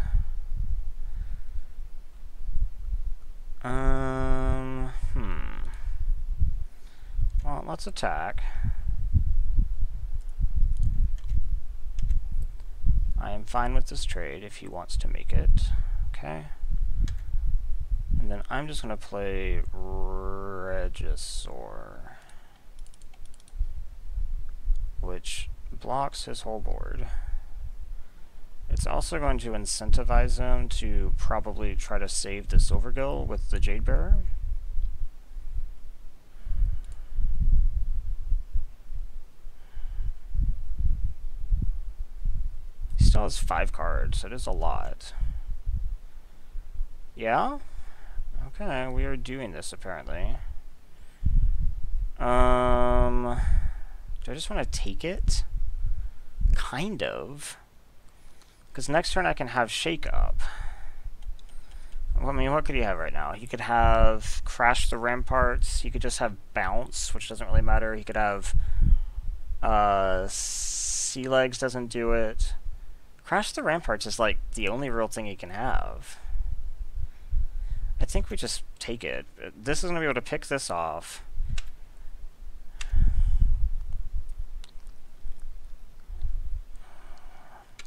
Well, let's attack. I am fine with this trade if he wants to make it. Okay. And then I'm just going to play Regisaur, which blocks his whole board. It's also going to incentivize him to probably try to save the Silvergill with the Jade Bearer. He still has 5 cards, so it is a lot. Yeah? Okay, we are doing this apparently. Do I just want to take it? Kind of. Because next turn I can have Shake Up. Well, I mean, what could he have right now? He could have Crash the Ramparts. He could just have Bounce, which doesn't really matter. He could have Sea Legs, doesn't do it. Crash the Ramparts is like the only real thing he can have. I think we just take it. This is going to be able to pick this off.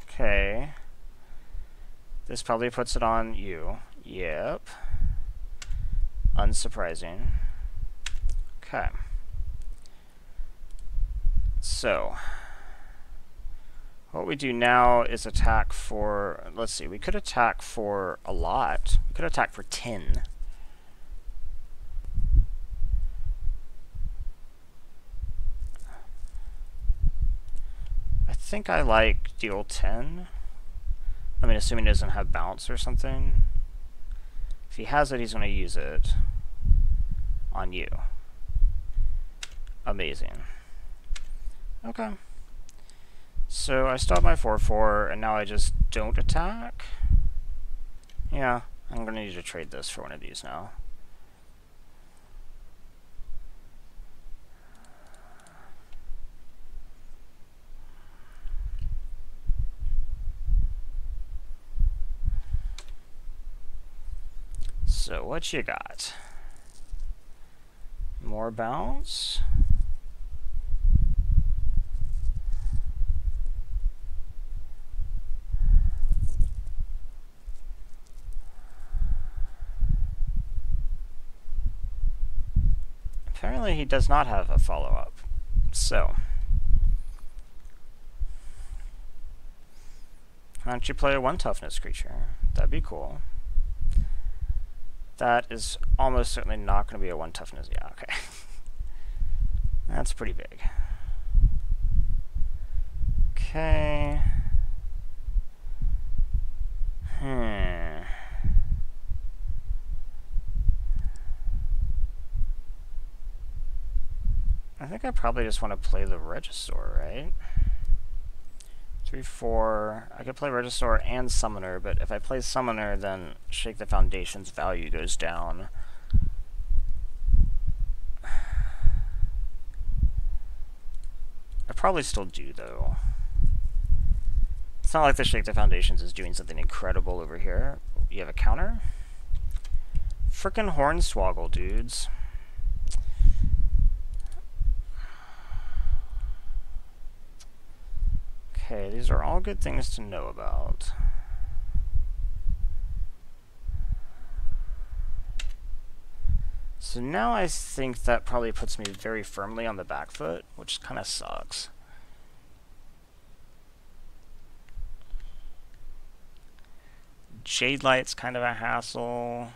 Okay. This probably puts it on you. Yep. Unsurprising. Okay. So, what we do now is attack for, let's see, we could attack for a lot. We could attack for 10. I think I like deal 10. I mean, assuming he doesn't have bounce or something. If he has it, he's going to use it on you. Amazing. Okay. So I stop my 4/4, and now I just don't attack. Yeah, I'm going to need to trade this for one of these now. So what you got? More bounce. Apparently he does not have a follow-up. So, why don't you play a 1 toughness creature? That'd be cool. That is almost certainly not going to be a 1 toughness. Yeah, okay. That's pretty big. Okay. I think I probably just want to play the Regisaur, right? 3/4. I could play Regisaur and Summoner, but if I play Summoner, then Shake the Foundation's value goes down. I probably still do, though. It's not like the Shake the Foundations is doing something incredible over here. You have a counter? Frickin' Hornswoggle, dudes. Okay, these are all good things to know about. So now I think that probably puts me very firmly on the back foot, which kind of sucks. Jade Light's kind of a hassle.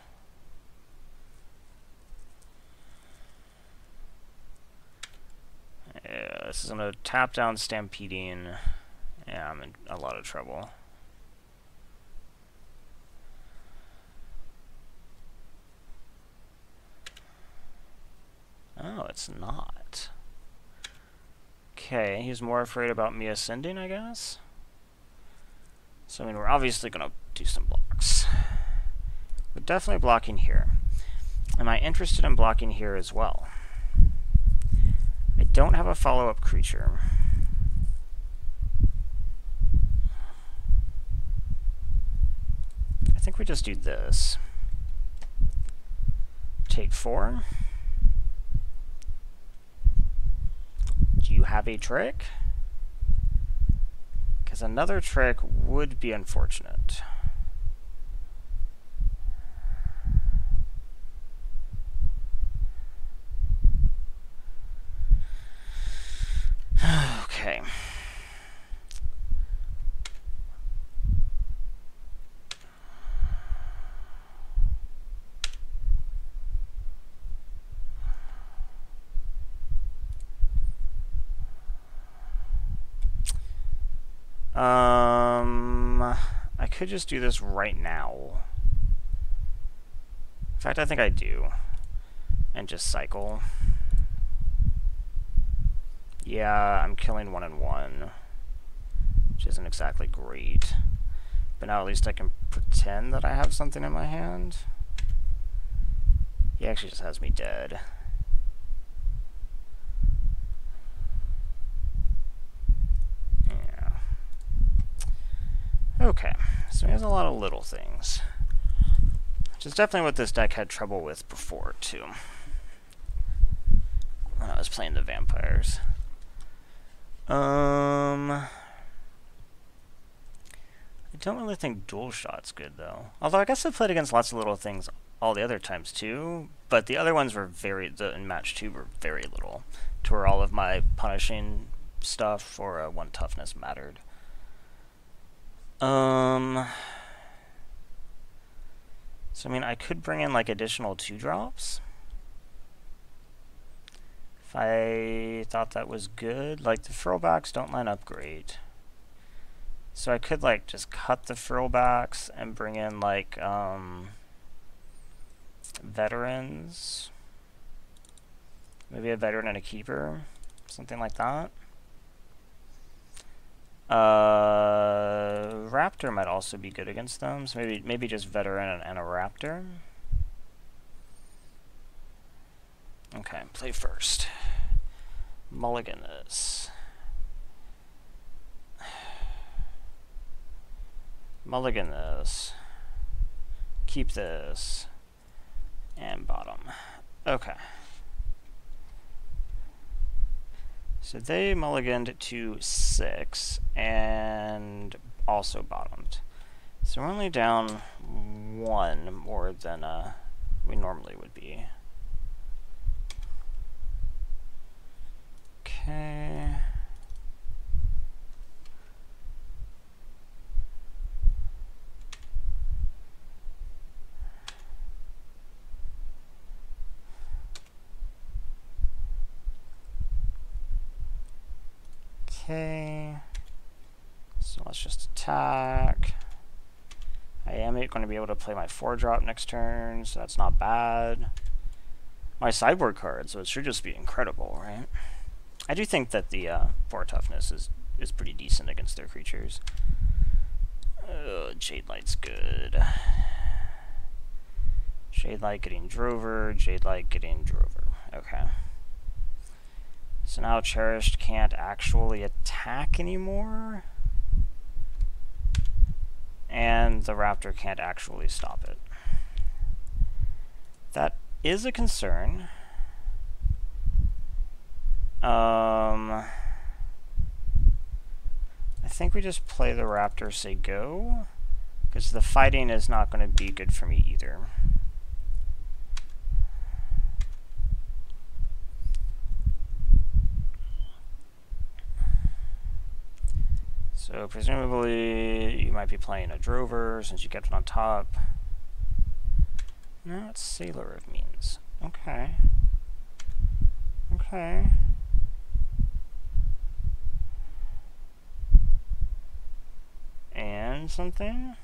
Yeah, this is gonna tap down Stampeding. Yeah, I'm in a lot of trouble. Oh, it's not. Okay, he's more afraid about me ascending, I guess. So, I mean, we're obviously going to do some blocks. We're definitely blocking here. Am I interested in blocking here as well? I don't have a follow-up creature. I think we just do this. Take 4. Do you have a trick? Because another trick would be unfortunate. Okay. I could just do this right now. In fact, I think I do. And just cycle. Yeah, I'm killing 1 and 1. Which isn't exactly great. But now at least I can pretend that I have something in my hand. He actually just has me dead. Okay, so he has a lot of little things. Which is definitely what this deck had trouble with before, too. When I was playing the vampires. I don't really think dual shot's good, though. Although I guess I played against lots of little things all the other times, too. But the other ones were in match 2 were very little. To where all of my punishing stuff for 1 toughness mattered. So, I mean, I could bring in, like, additional 2-drops. If I thought that was good. Like, the throwbacks don't line up great. So I could, like, just cut the throwbacks and bring in, like, veterans. Maybe a veteran and a keeper. Something like that. Raptor might also be good against them. So maybe just veteran and a raptor. Okay, play first. Mulligan this. Mulligan this. Keep this. And bottom. Okay. So they mulliganed to 6 and also bottomed. So we're only down 1 more than we normally would be. Okay. Okay. So let's just attack. I am going to be able to play my 4-drop next turn, so that's not bad. My sideboard card, so it should just be incredible, right? I do think that the 4 toughness is pretty decent against their creatures. Jade Light's good. Jade Light getting Drover, Jade Light getting Drover. Okay. So now Cherished can't actually attack anymore. And the Raptor can't actually stop it. That is a concern. I think we just play the Raptor, say go, because the fighting is not going to be good for me either. So presumably you might be playing a Drover since you kept it on top. No, it's Sailor of Means. Okay. Okay. And something?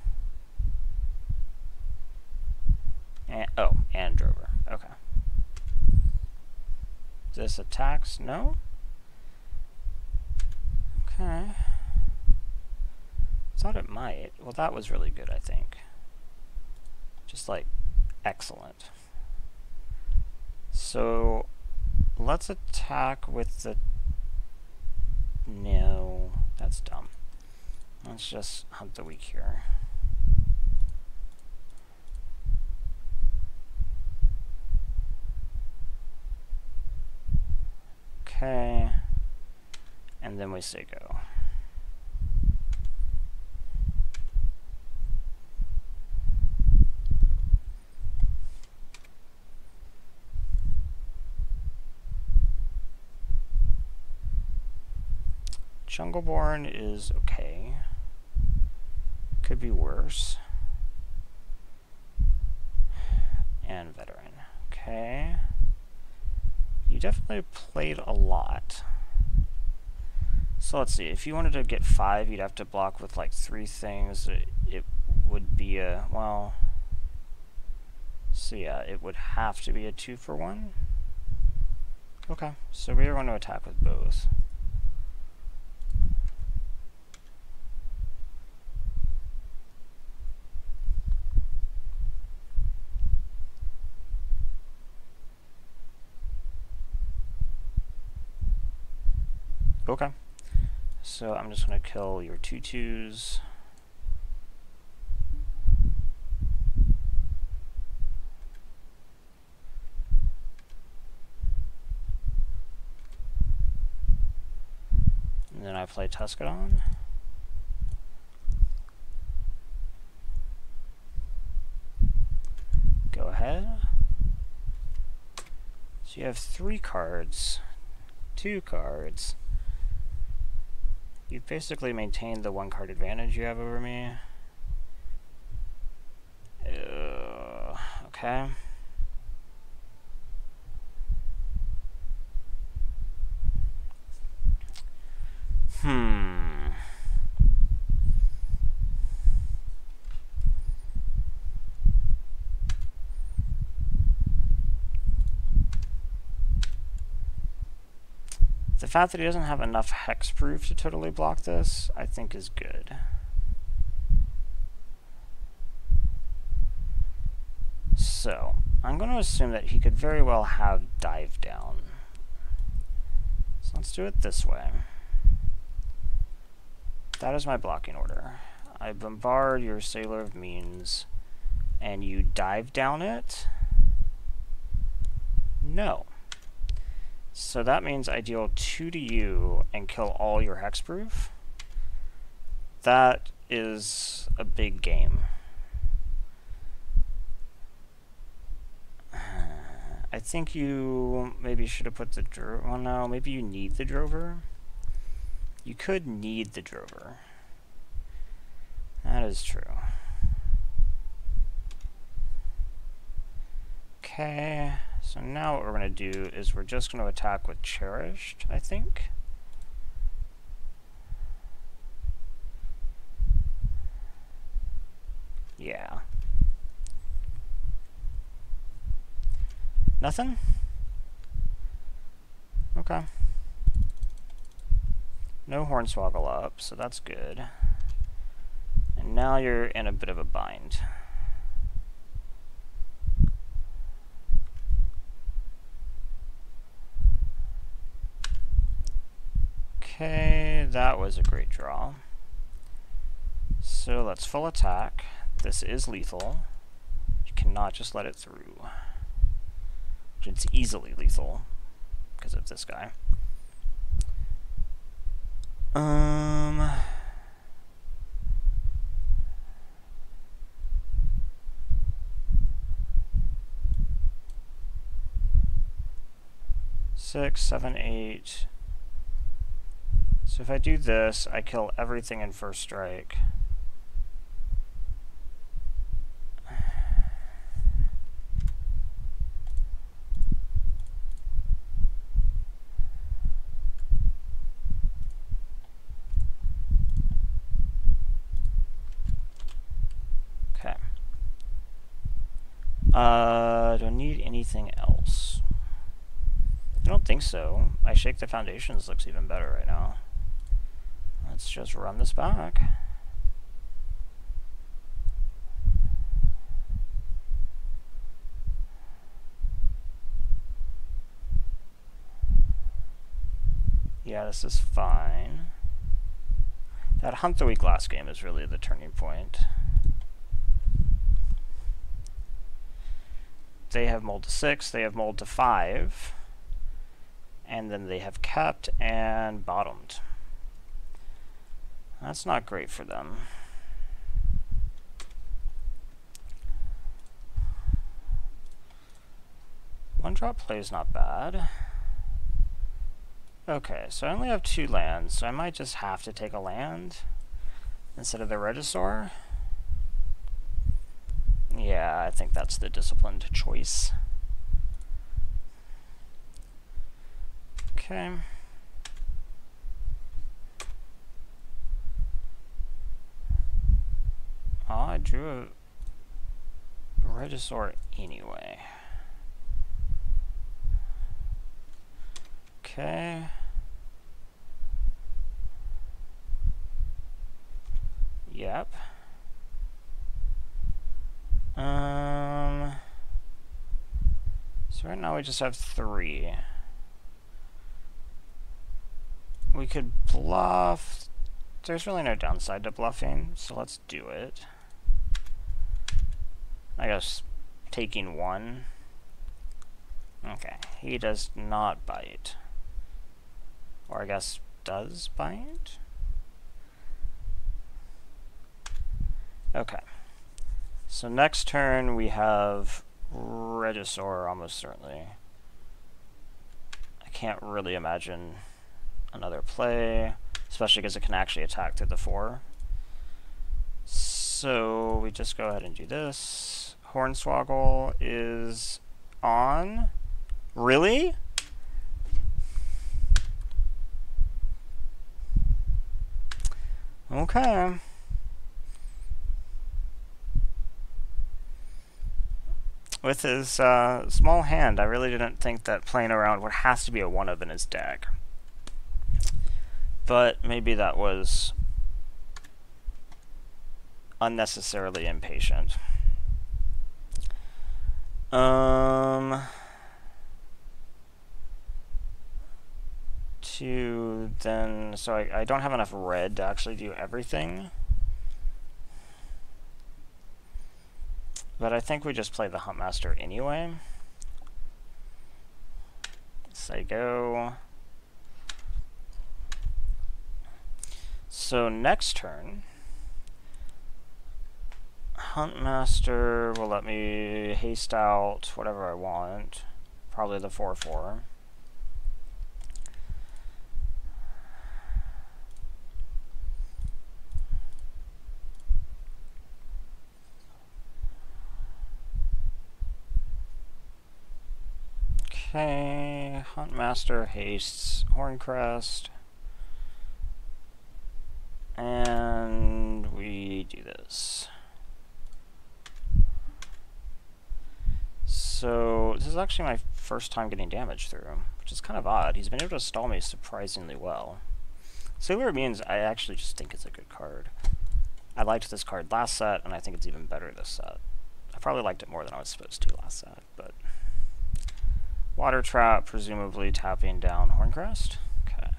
And, oh, and Drover. Okay. This attacks? No? Okay. Thought it might. Well, that was really good, I think. Just, like, excellent. So, let's attack with the... No, that's dumb. Let's just hunt the weak here. Okay. And then we say go. Jungleborn is okay. Could be worse. And Veteran. Okay. You definitely played a lot. So let's see. If you wanted to get 5, you'd have to block with like 3 things. It would be a, well... So yeah, it would have to be a 2-for-1. Okay, so we are going to attack with both. Okay, so I'm just going to kill your 2/2s. to play Tuscadon. Go ahead. So you have 3 cards. 2 cards. You've basically maintained the 1 card advantage you have over me. Okay. The fact that he doesn't have enough hexproof to totally block this, I think is good. So, I'm going to assume that he could very well have dive down. So let's do it this way. That is my blocking order. I bombard your Sailor of Means, and you dive down it? No. So that means I deal 2 to you and kill all your hexproof. That is a big game. I think you maybe should have put the drover. Well, no, maybe you need the drover. You could need the drover. That is true. Okay, so now what we're going to do is we're just going to attack with Cherished, I think. Yeah. Nothing? Okay. No Hornswoggle up, so that's good. And now you're in a bit of a bind. Okay, that was a great draw. So let's full attack. This is lethal. You cannot just let it through. It's easily lethal because of this guy. Six, 7, 8. So if I do this, I kill everything in first strike. Okay. Do I need anything else? I don't think so. I Shake the Foundations looks even better right now. Let's just run this back. Yeah, this is fine. That Hunt the Weak last game is really the turning point. They have mold to 6, they have mold to 5, and then they have kept and bottomed. That's not great for them. One drop play is not bad. Okay, so I only have 2 lands, so I might just have to take a land instead of the Regisaur. Yeah, I think that's the disciplined choice. Okay. Oh, I drew a Regisaur anyway. Okay. Yep. So right now we just have 3. We could bluff. There's really no downside to bluffing, so let's do it. I guess taking 1. Okay, he does not bite. Or I guess does bite. Okay. So next turn we have Regisaur almost certainly. I can't really imagine another play, especially because it can actually attack through the 4. So we just go ahead and do this. Hornswoggle is on. Really? Okay. With his small hand, I really didn't think that playing around what has to be a 1-of in his deck. But maybe that was unnecessarily impatient. So I don't have enough red to actually do everything. But I think we just play the Huntmaster anyway. Say go. So next turn, Huntmaster will let me haste out whatever I want. Probably the 4/4. Okay, Huntmaster hastes Horncrest. And we do this. So this is actually my first time getting damage through him, which is kind of odd. He's been able to stall me surprisingly well. Sailor Means I actually just think it's a good card. I liked this card last set, and I think it's even better this set. I probably liked it more than I was supposed to last set, but... Water Trap, presumably tapping down Horncrest. Okay.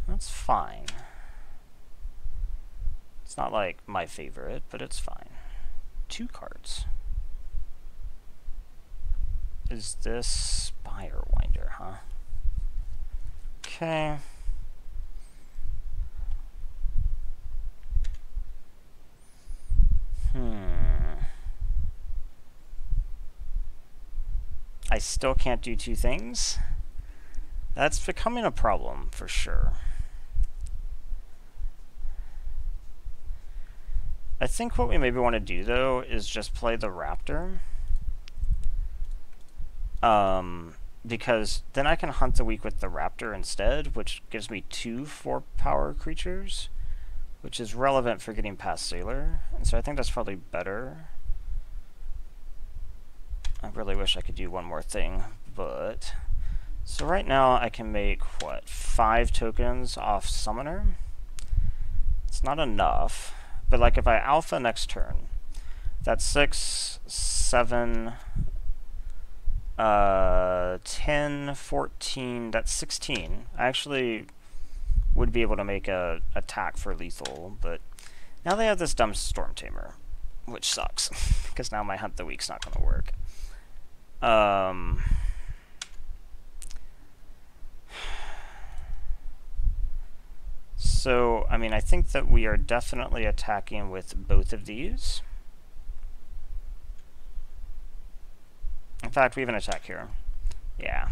That's fine. It's not like my favorite, but it's fine. 2 cards. Is this Spirewinder, huh? Okay. I still can't do 2 things. That's becoming a problem for sure. I think what we maybe want to do though is just play the Raptor. Because then I can hunt the weak with the Raptor instead, which gives me 2 4-power creatures, which is relevant for getting past Sailor. And so I think that's probably better. I really wish I could do one more thing, but... So right now I can make, what, 5 tokens off Summoner? It's not enough, but like if I alpha next turn, that's 6, 7, 10, 14, that's 16. I actually would be able to make a attack for lethal, but now they have this dumb Storm Tamer, which sucks, because now my Hunt the Weak's not going to work. So, I mean, I think that we are definitely attacking with both of these. In fact, we have an attack here. Yeah.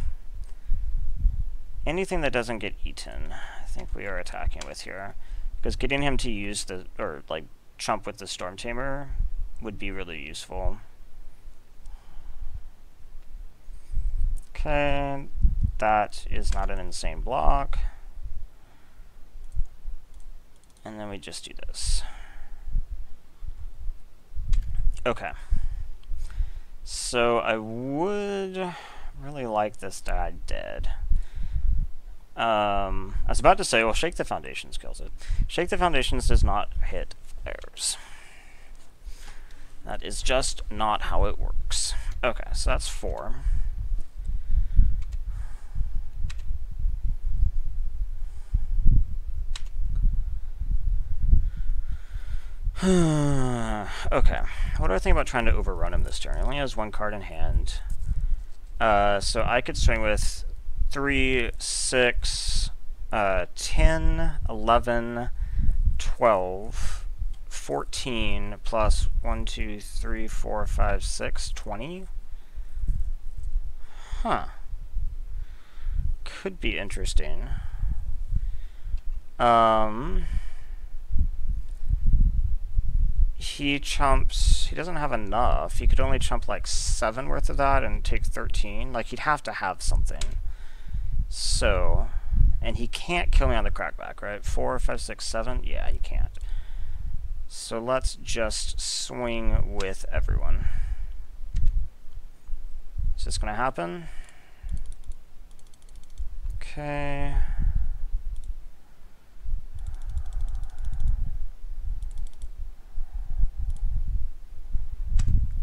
Anything that doesn't get eaten, I think we are attacking with here. Because getting him to use the, or like, chump with the Storm Tamer would be really useful. Okay, that is not an insane block. And then we just do this. Okay. So I would really like this die dead. I was about to say, well, Shake the Foundations kills it. Shake the Foundations does not hit fires. That is just not how it works. Okay, so that's 4. Okay, what do I think about trying to overrun him this turn? He only has 1 card in hand. So I could swing with 3, 6, 10, 11, 12, 14 plus 1, 2, 3, 4, 5, 6, 20. Huh. Could be interesting. He chumps... He doesn't have enough. He could only chump like 7 worth of that and take 13. Like, he'd have to have something. So... And he can't kill me on the crackback, right? 4, 5, 6, 7? Yeah, he can't. So let's just swing with everyone. Is this going to happen? Okay.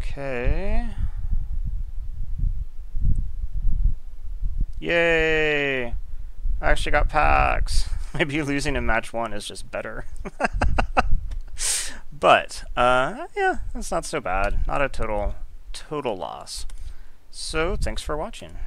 Okay. Yay! I actually got packs. Maybe losing in match 1 is just better. But, yeah, that's not so bad. Not a total loss. So, thanks for watching.